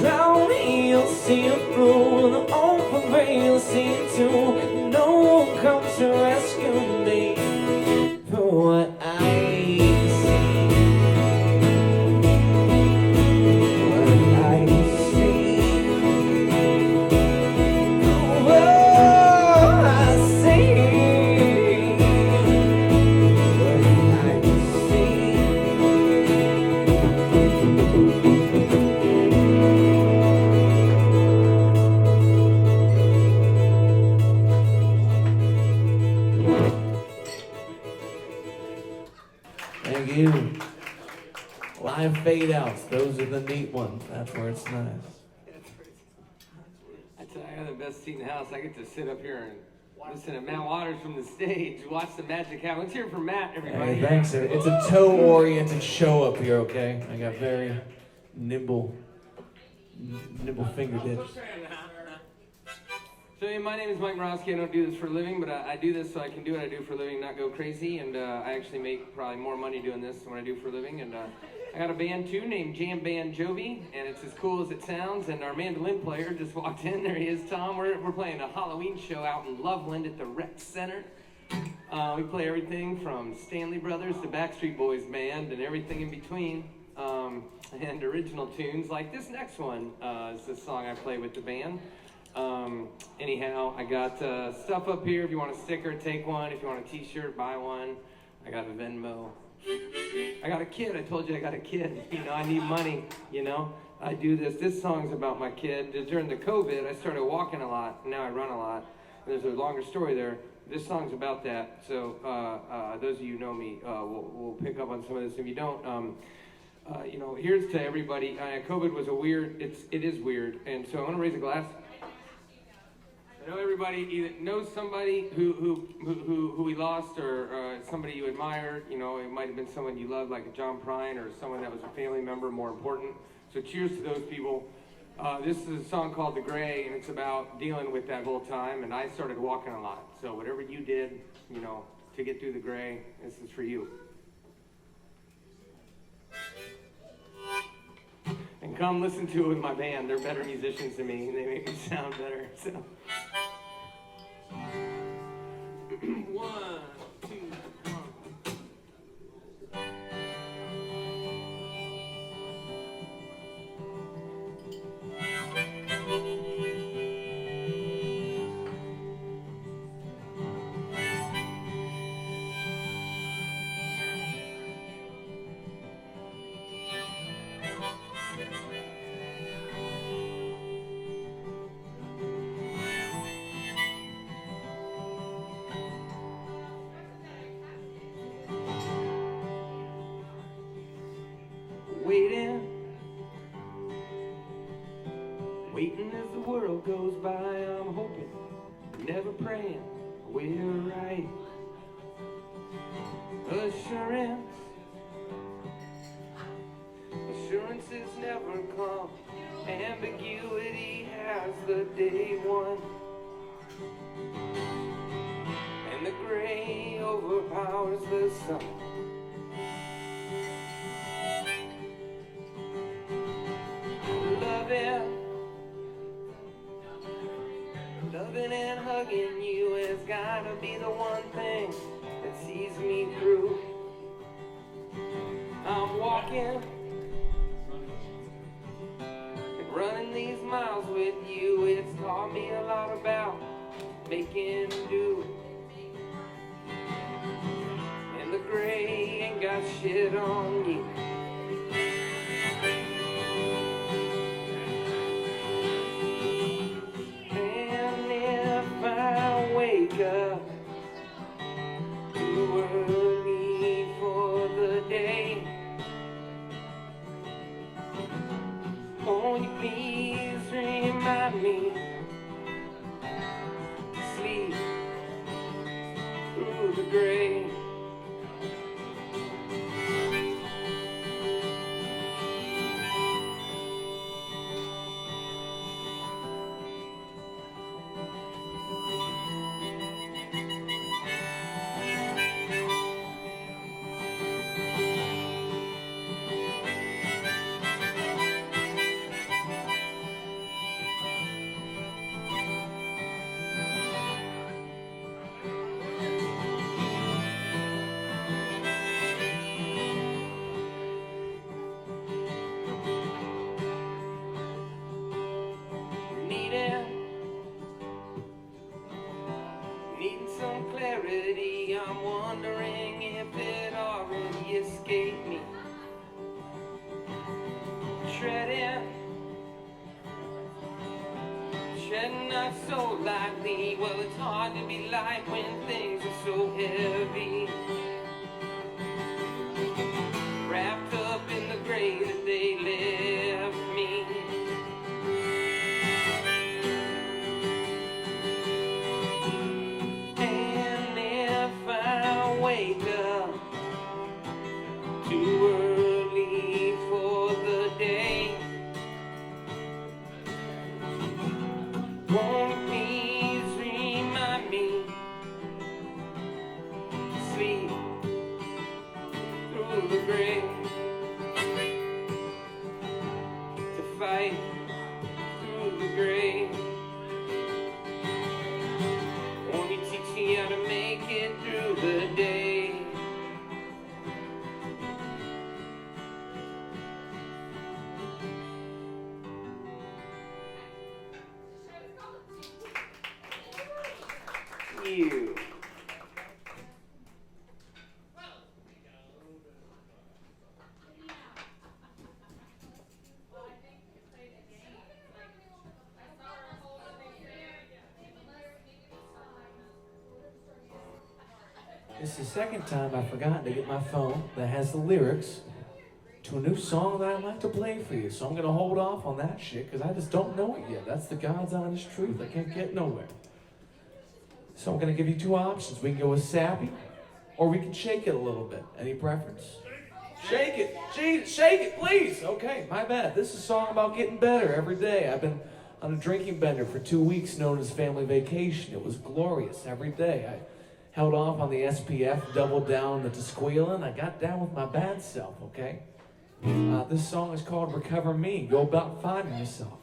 Drowning, you'll see a blue and open veil, you'll see it too. No one comes to rescue me from what I see. What I see. What I see. What I see. Thank you. Live fade outs, those are the neat ones. That's where it's nice.
I tell you, I got the best seat in the house. I get to sit up here and listen to Matt Waters from the stage, watch the magic happen. Let's hear it from Matt, everybody.
Hey, thanks. It's a toe-oriented show up here, okay? I got very nimble fingertips.
So hey, my name is Mike Moroski. I don't do this for a living, but I do this so I can do what I do for a living, not go crazy. And I actually make probably more money doing this than what I do for a living. And I got a band too named Jam Band Jovi, and it's as cool as it sounds. And our mandolin player just walked in. There he is, Tom. We're playing a Halloween show out in Loveland at the Rec Center. We play everything from Stanley Brothers to Backstreet Boys Band and everything in between. And original tunes like this next one is the song I play with the band. Anyhow, I got stuff up here. If you want a sticker, take one. If you want a t-shirt, buy one. I got a Venmo. I got a kid. I told you I got a kid. You know, I need money, you know. I do this. This song's about my kid. During the COVID, I started walking a lot. And now I run a lot. There's a longer story there. This song's about that. So those of you who know me will pick up on some of this. If you don't, you know, here's to everybody. COVID was it is weird. And so I want to raise a glass.
I know everybody either knows somebody who we lost, or somebody you admired. You know, it might have been someone you loved, like a John Prine, or someone that was a family member, more important. So cheers to those people. This is a song called The Gray, and it's about dealing with that whole time. And I started walking a lot. So whatever you did, you know, to get through the gray, this is for you. And come listen to it with my band. They're better musicians than me. They make me sound better. So. 1, 2, 1. Waiting as the world goes by, I'm hoping, never praying, we're right. Assurances never come, ambiguity has the day won. And the gray overpowers the sun. Loving and hugging you has gotta be the one thing that sees me through. I'm walking and running these miles with you. It's taught me a lot about making do. And the gray ain't got shit on you. Wake up too early for the day. Won't you please remind me to sleep through the gray? Needing some clarity, I'm wondering if it already escaped me. Treading not so lightly. Well, it's hard to be light when things are so heavy. Wrapped up in the gray that they left me. And if I wake up too early for the day, won't you please remind me to sleep through the gray, to fight through the gray? Won't you teach me how to make it through the day? You.
It's the second time I've forgotten to get my phone that has the lyrics to a new song that I'd like to play for you. So I'm going to hold off on that shit because I just don't know it yet. That's the God's honest truth. I can't get nowhere. So I'm gonna give you two options. We can go with sappy, or we can shake it a little bit. Any preference? Shake it. Gee, shake it, please. Okay, my bad. This is a song about getting better every day. I've been on a drinking bender for 2 weeks known as family vacation. It was glorious every day. I held off on the SPF, doubled down on the Tesquila, and I got down with my bad self, okay? This song is called Recover Me. Go about finding yourself.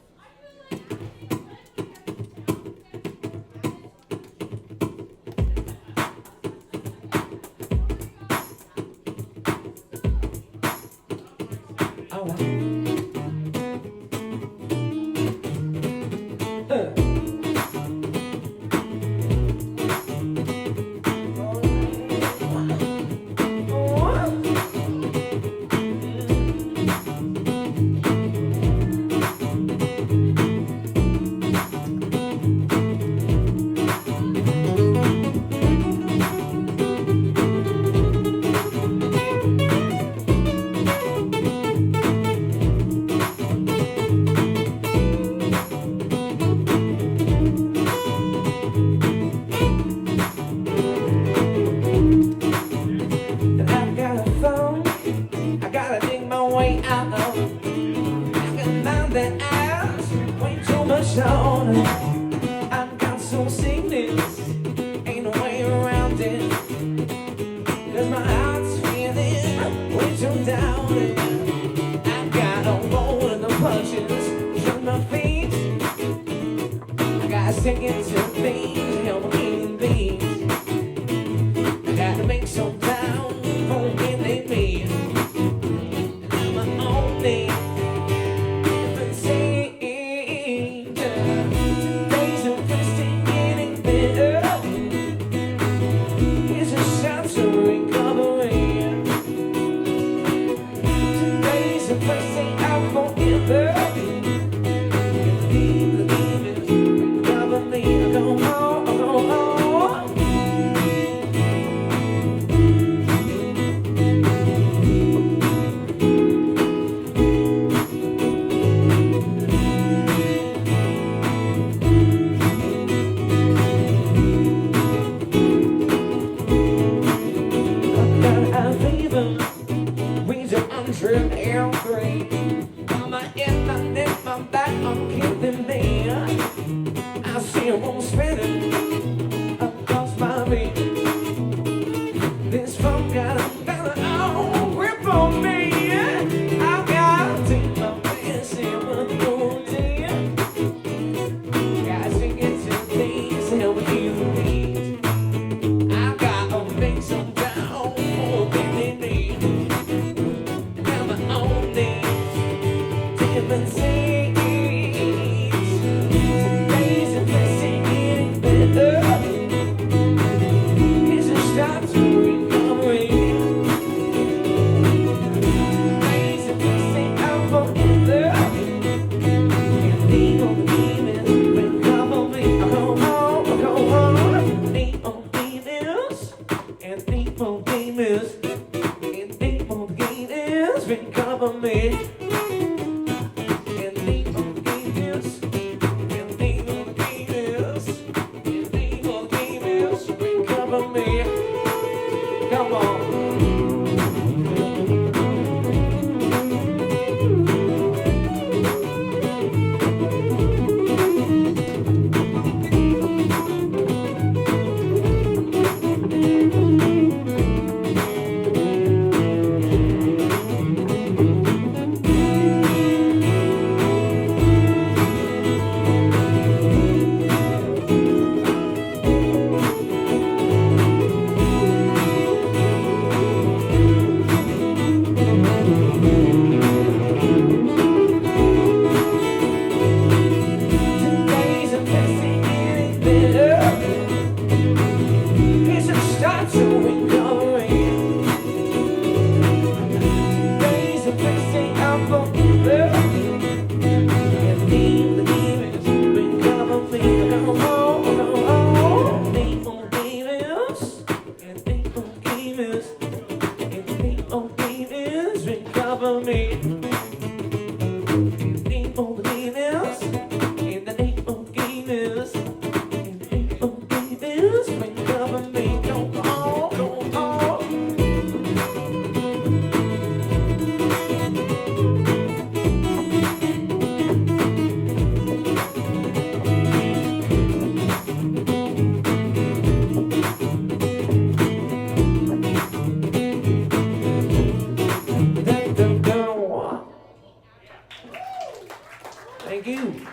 Muse.
Thank you.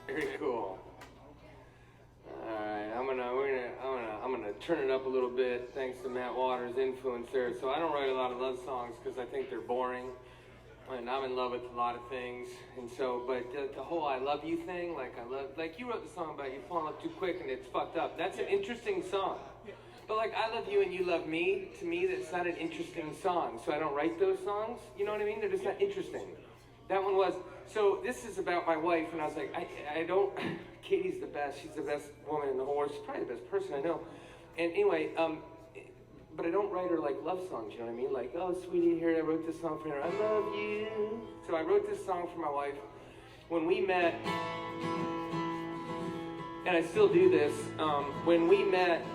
Very cool. All right, I'm gonna turn it up a little bit, thanks to Matt Waters' influence there. So I don't write a lot of love songs because I think they're boring, and I'm in love with a lot of things. And so, but the whole "I love you" thing, like you wrote the song about you falling up too quick and it's fucked up. That's an interesting song. But like "I love you" and "You love me," to me, that's not an interesting song. So I don't write those songs. You know what I mean? They're just not interesting. That one was. So this is about my wife, and I was like, I don't. Katie's the best. She's the best woman in the whole world. She's probably the best person I know. And anyway, but I don't write her like love songs. You know what I mean? Like, oh sweetie, here I wrote this song for her. I love you. So I wrote this song for my wife when we met, and I still do this. When we met.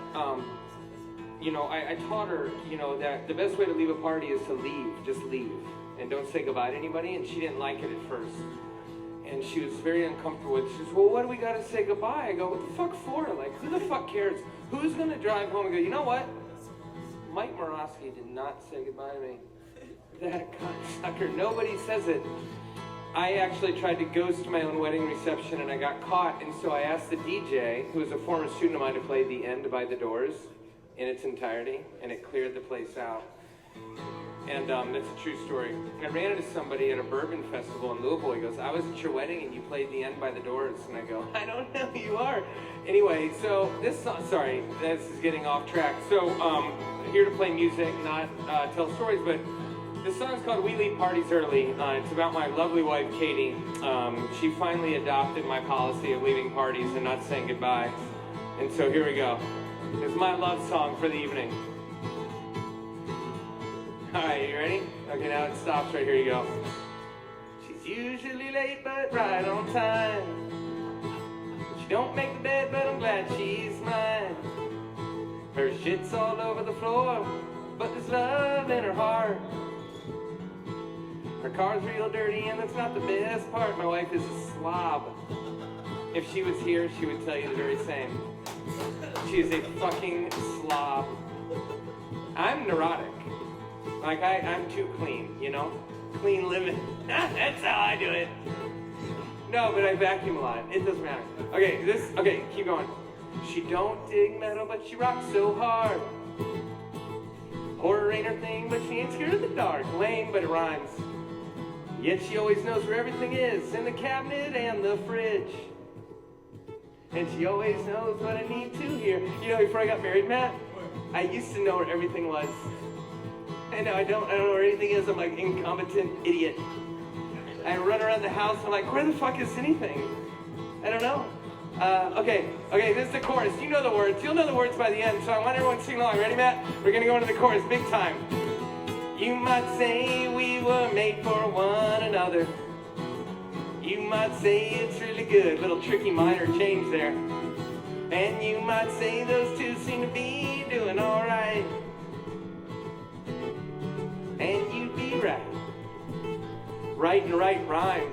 You know, I taught her, you know, that the best way to leave a party is to leave, just leave, and don't say goodbye to anybody, and she didn't like it at first, and she was very uncomfortable with it. She says, well, what do we gotta say goodbye? I go, what the fuck for? Like, who the fuck cares? Who's gonna drive home and go, you know what? Mike Moroski did not say goodbye to me. That cocksucker, nobody says it. I actually tried to ghost my own wedding reception, and I got caught, and so I asked the DJ, who was a former student of mine, to play The End by The Doors in its entirety, and it cleared the place out. And that's a true story. I ran into somebody at a bourbon festival in Louisville. He goes, I was at your wedding and you played The End by The Doors. And I go, I don't know who you are. Anyway, so this song, sorry, this is getting off track. So here to play music, not tell stories, but this song's called We Leave Parties Early. It's about my lovely wife, Katie. She finally adopted my policy of leaving parties and not saying goodbye. And so here we go. It's my love song for the evening. Alright, you ready? Okay, now it stops right here. You go. She's usually late, but right on time. She don't make the bed, but I'm glad she's mine. Her shit's all over the floor, but there's love in her heart. Her car's real dirty, and that's not the best part. My wife is a slob. If she was here, she would tell you the very same. She is a fucking slob. I'm neurotic. Like, I'm too clean, you know? Clean living. That's how I do it. No, but I vacuum a lot. It doesn't matter. Okay, keep going. She don't dig metal, but she rocks so hard. Horror ain't her thing, but she ain't scared of the dark. Lame, but it rhymes. Yet she always knows where everything is, in the cabinet and the fridge. And she always knows what I need to hear. You know, before I got married, Matt, I used to know where everything was. And now I don't know where anything is. I'm like incompetent idiot. I run around the house, I'm like, where the fuck is anything? I don't know. Okay, this is the chorus. You know the words. You'll know the words by the end, so I want everyone to sing along. Ready, Matt? We're gonna go into the chorus, big time. You might say we were made for one another. You might say it's really good. Little tricky minor change there. And you might say those two seem to be doing alright. And you'd be right. Right and right rhyme.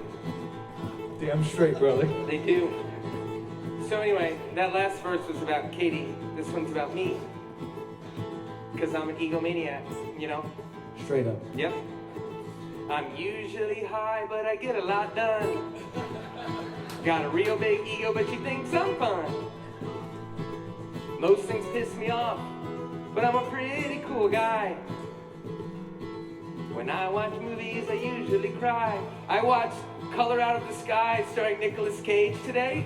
Damn straight, brother.
They do. So anyway, that last verse was about Katie. This one's about me. Because I'm an egomaniac, you know?
Straight up.
Yep. I'm usually high, but I get a lot done. Got a real big ego, but she thinks I'm fun. Most things piss me off, but I'm a pretty cool guy. When I watch movies, I usually cry. I watched Color Out of the Sky starring Nicolas Cage today.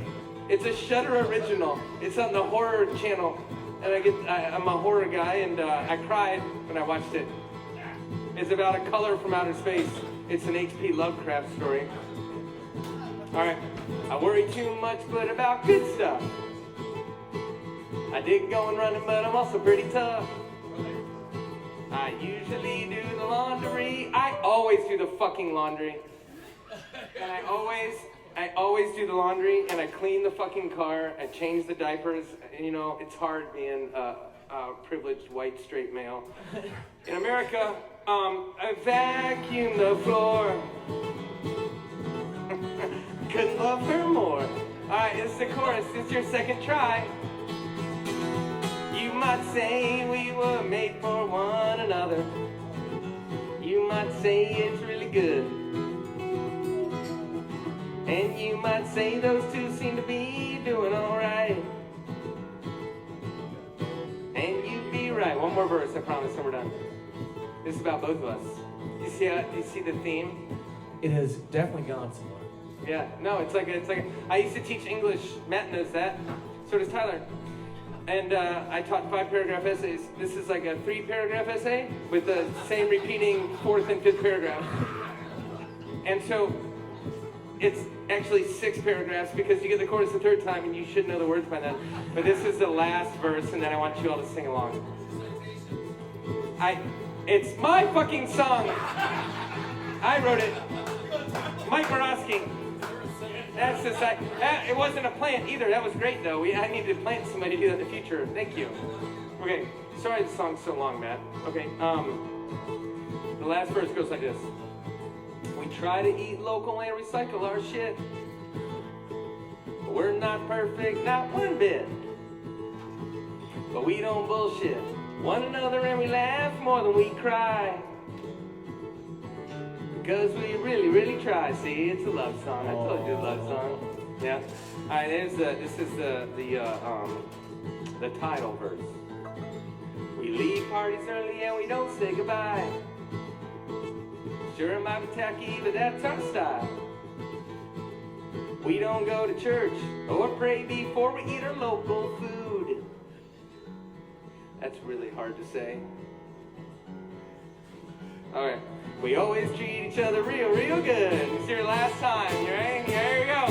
It's a Shudder original. It's on the horror channel. And I'm a horror guy, and I cried when I watched it. It's about a color from outer space. It's an H.P. Lovecraft story. Alright. I worry too much, but about good stuff. I dig going running, but I'm also pretty tough. I usually do the laundry. I always do the fucking laundry. And I always do the laundry, and I clean the fucking car. I change the diapers. And, you know, it's hard being a privileged white straight male. In America, I vacuum the floor. Couldn't love her more. Alright, this is the chorus. This is your second try. You might say we were made for one another. You might say it's really good. And you might say those two seem to be doing alright. And you'd be right. One more verse, I promise, and we're done. This is about both of us. Do you see the theme?
It has definitely gone somewhere.
Yeah, no, it's like I used to teach English. Matt knows that. So does Tyler. And I taught 5-paragraph essays. This is like a 3-paragraph essay with the same repeating 4th and 5th paragraph. And so it's actually 6 paragraphs because you get the chorus the 3rd time and you should know the words by then. But this is the last verse, and then I want you all to sing along. It's my fucking song. I wrote it. Mike Moroski. That's just it wasn't a plant either. That was great though. I need to plant somebody to do that in the future. Thank you. Okay. Sorry the song's so long, Matt. Okay. The last verse goes like this. We try to eat local and recycle our shit. But we're not perfect, not one bit. But we don't bullshit one another and we laugh more than we cry. Because we really, really try. See, it's a love song. I told you it's a love song. Yeah. All right. This is the title verse. We leave parties early and we don't say goodbye. Sure, it might be tacky, but that's our style. We don't go to church or pray before we eat our local food. That's really hard to say. All right. We always treat each other real, real good. It's your last time, you ready? Here we go.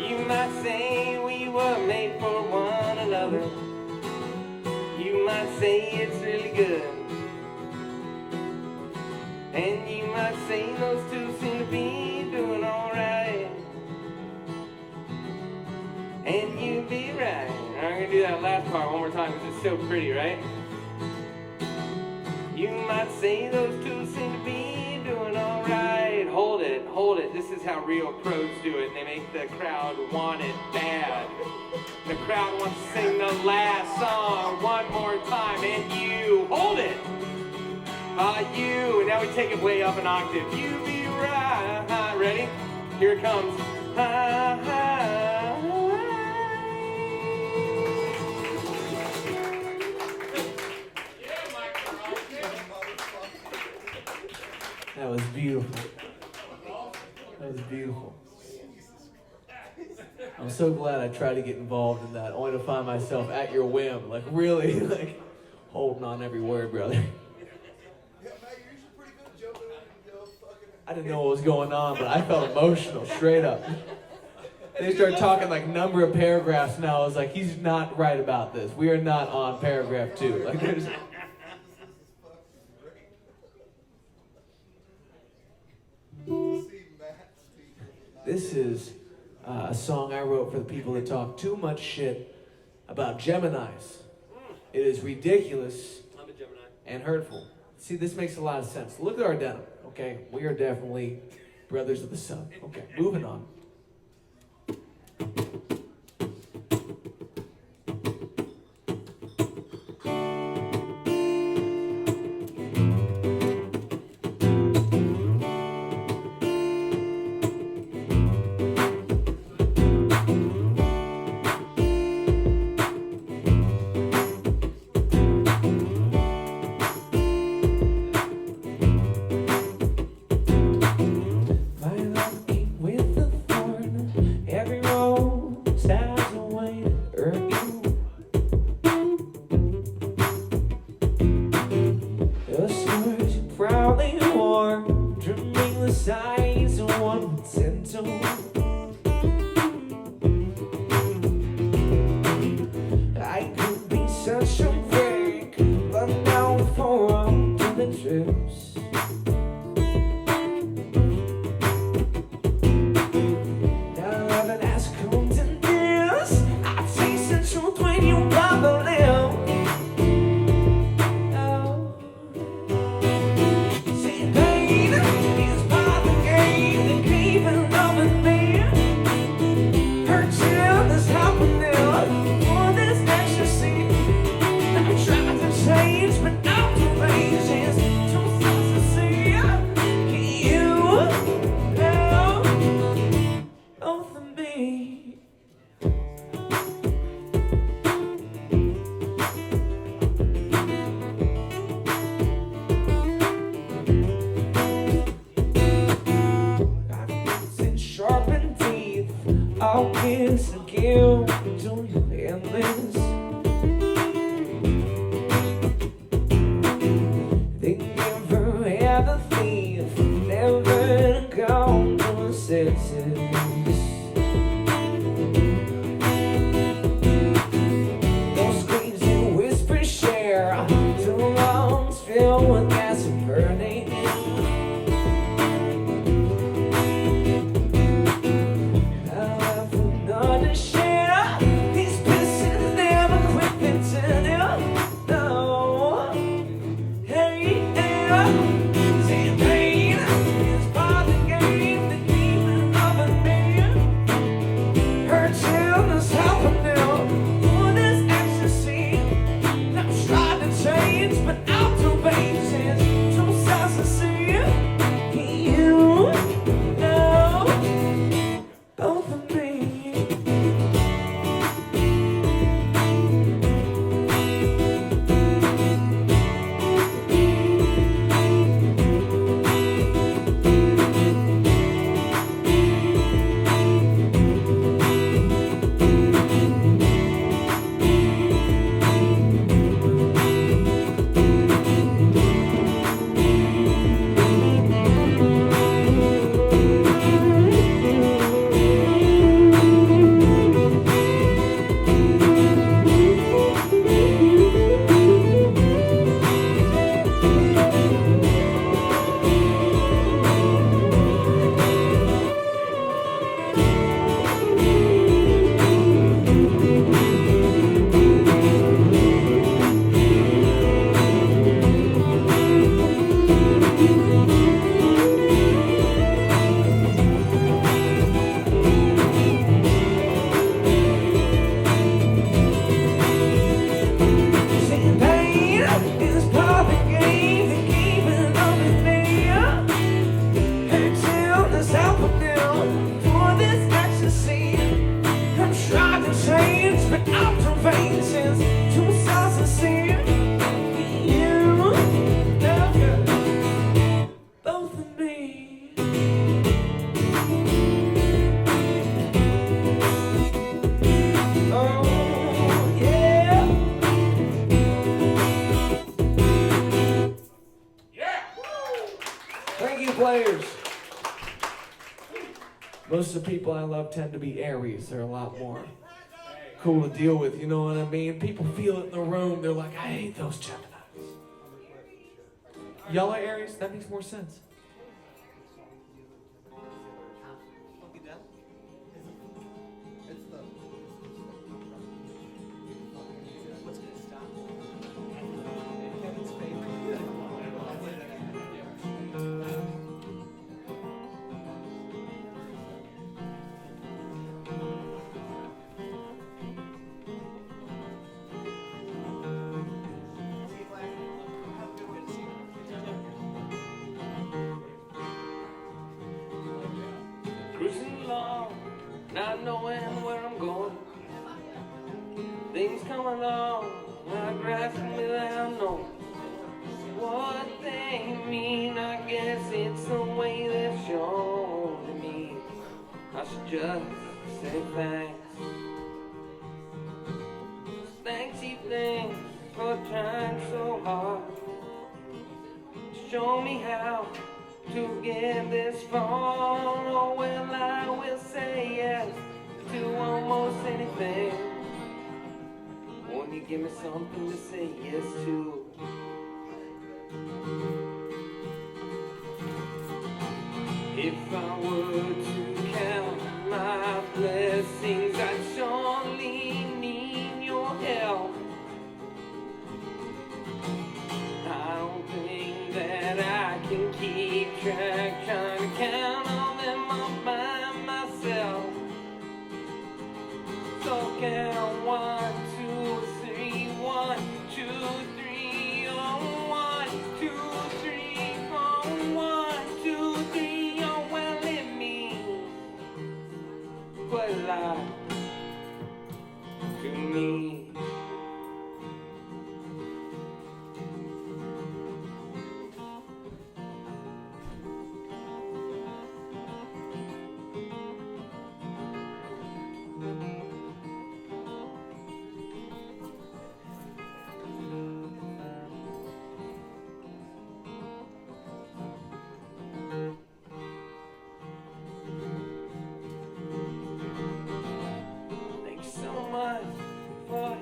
You might say we were made for one another. You might say it's really good. And you might say those two seem to be doing alright. And you'd be right. I'm gonna do that last part one more time because it's so pretty, right? You might say those two seem to be doing alright. Hold it, hold it. This is how real pros do it. They make the crowd want it bad. The crowd wants to sing the last song one more time. And you, hold it. You, and now we take it way up an octave. You be right. Ready? Here it comes.
That was beautiful. That was beautiful. I'm so glad I tried to get involved in that, only to find myself at your whim, like really, like holding on every word, brother. I didn't know what was going on, but I felt emotional, straight up. They start talking like number of paragraphs now. I was like, he's not right about this. We are not on paragraph 2. Like there's. This is a song I wrote for the people that talk too much shit about Geminis. It is ridiculous and hurtful. See, this makes a lot of sense. Look at our denim, okay? We are definitely brothers of the sun. Okay, moving on.
Change, but I'm too lazy. 2006.
players. Most of the people I love tend to be Aries. They're a lot more cool to deal with, you know what I mean? People feel it in the room. They're like, I hate those Geminis. Y'all are Aries? That makes more sense.
Cruising along, not knowing where I'm going. Things come along, not grasping without knowing what they mean. I guess it's the way they're shown to me. I should just say thanks. Thanks, you thanks for trying so hard to show me how to get this far. Oh, well, I will say yes to almost anything. Won't you give me something to say yes to? If I were to count my blessings, I'd surely need your help. I don't think that I can keep track, trying to count all them all by myself. So count 1, 2, 3, 1, 2, 3, oh 1, 2, 3, oh 1, 2, 3, oh well it means quite a lot to me.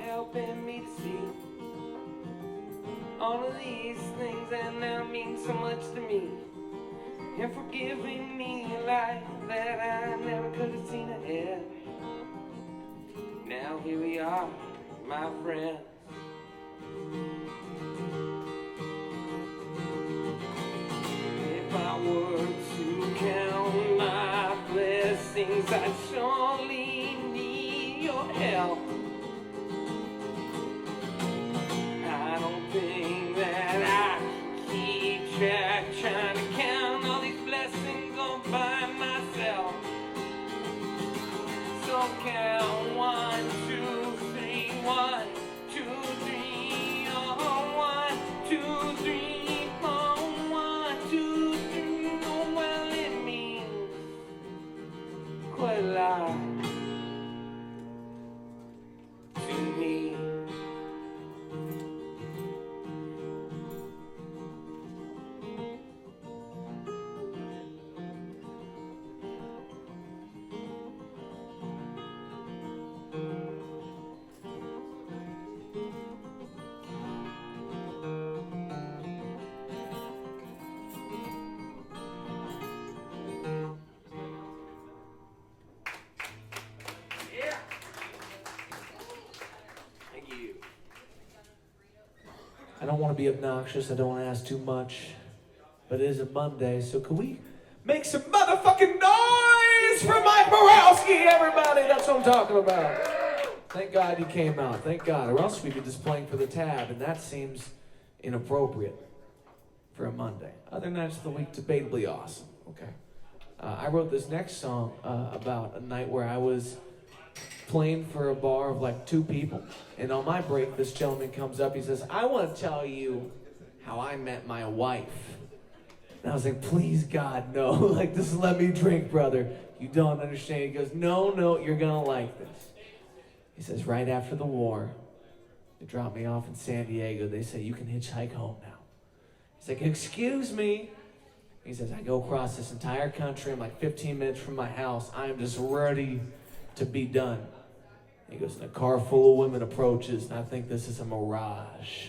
Helping me to see all of these things that now mean so much to me, and for giving me a life that I never could have seen ahead. Now here we are, my friends. If I were to count my blessings, I'd surely need your help. Thing that I keep track, trying to count all these blessings all by myself. So count 1, 2, 3, 1, 2, 3, oh 1, 2, 3, oh 1, 2, 3, oh well it means quite a lot to me.
I don't want to be obnoxious, I don't want to ask too much, but it is a Monday, so can we make some motherfucking noise for Mike Moroski, everybody? That's what I'm talking about. Thank God he came out, thank God, or else we'd be just playing for the tab, and that seems inappropriate for a Monday. Other nights of the week, debatably awesome, okay? I wrote this next song about a night where I was playing for a bar of like 2 people, and on my break this gentleman comes up, he says, I want to tell you how I met my wife. And I was like, please God, no. Like, just let me drink, brother. You don't understand. He goes, no, you're gonna like this. He says, right after the war, they dropped me off in San Diego. They say, you can hitchhike home now. He's like, excuse me. He says, I go across this entire country. I'm like 15 minutes from my house. I am just ready to be done. He goes, and a car full of women approaches, and I think this is a mirage.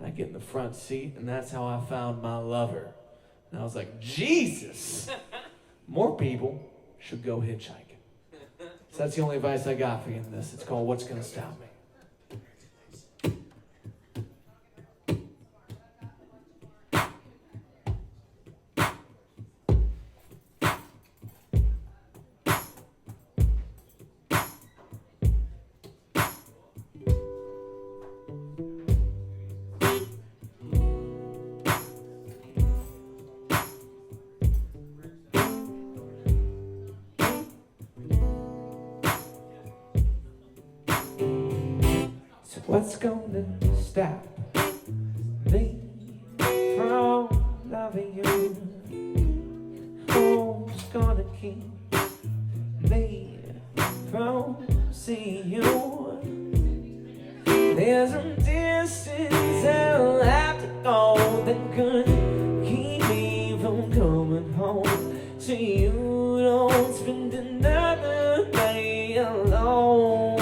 And I get in the front seat, and that's how I found my lover. And I was like, Jesus! More people should go hitchhiking. So that's the only advice I got for you in this. It's called What's Gonna Stop Me? What's gonna stop me from loving you? Who's gonna keep me from seeing you? There's a distance I'll have to go that could keep me from coming home to you. Don't spend another day alone.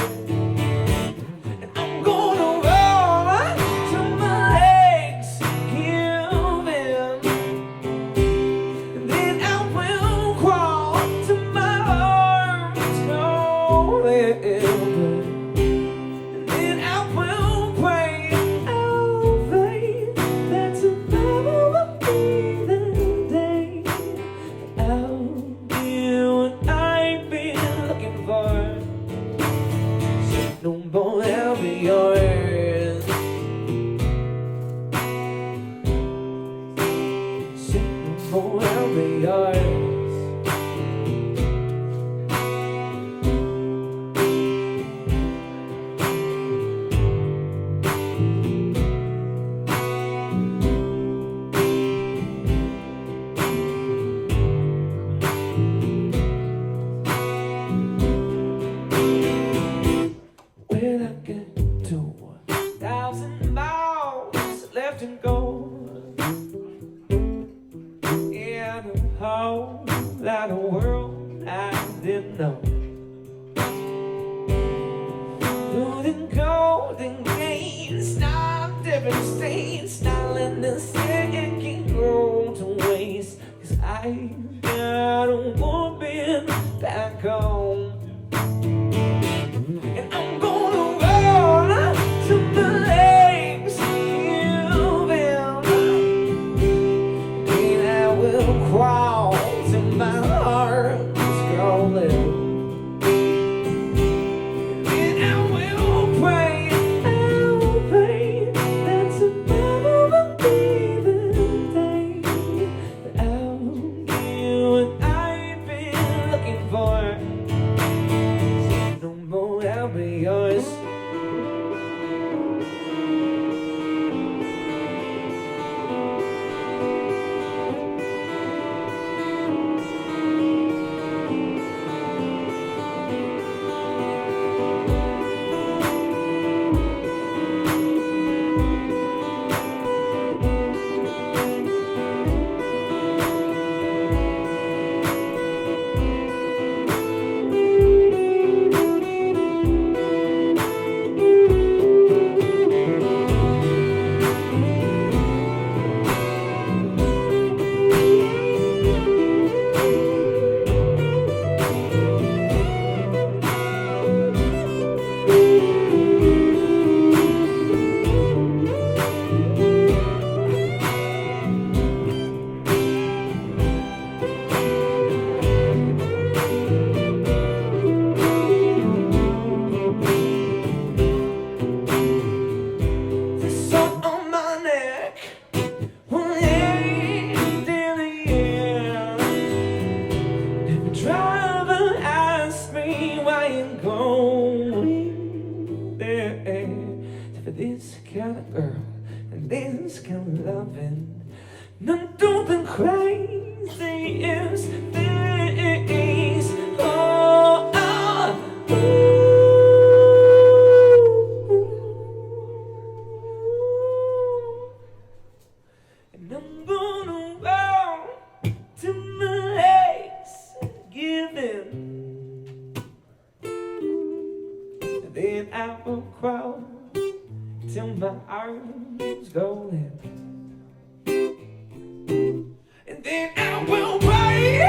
and I will pay.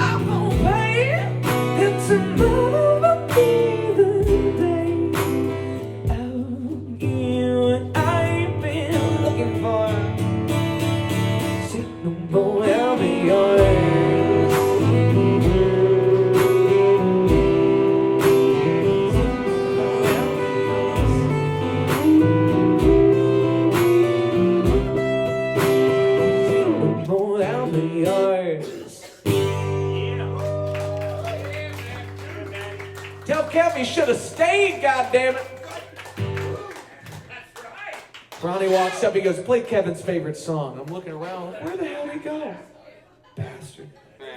I will pay. And tomorrow will be the day. I'll give you what I've been looking for. See no more, I'll be yours. Tell Kevin he should have stayed, goddammit. Ronnie walks up, he goes, play Kevin's favorite song. I'm looking around, like, where the hell did he go? Bastard.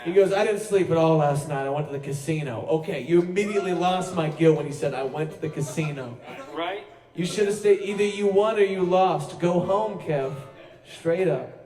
He goes, I didn't sleep at all last night. I went to the casino. Okay, you immediately lost my guilt when he said, I went to the casino.
Right?
You should have stayed. Either you won or you lost. Go home, Kev. Straight up.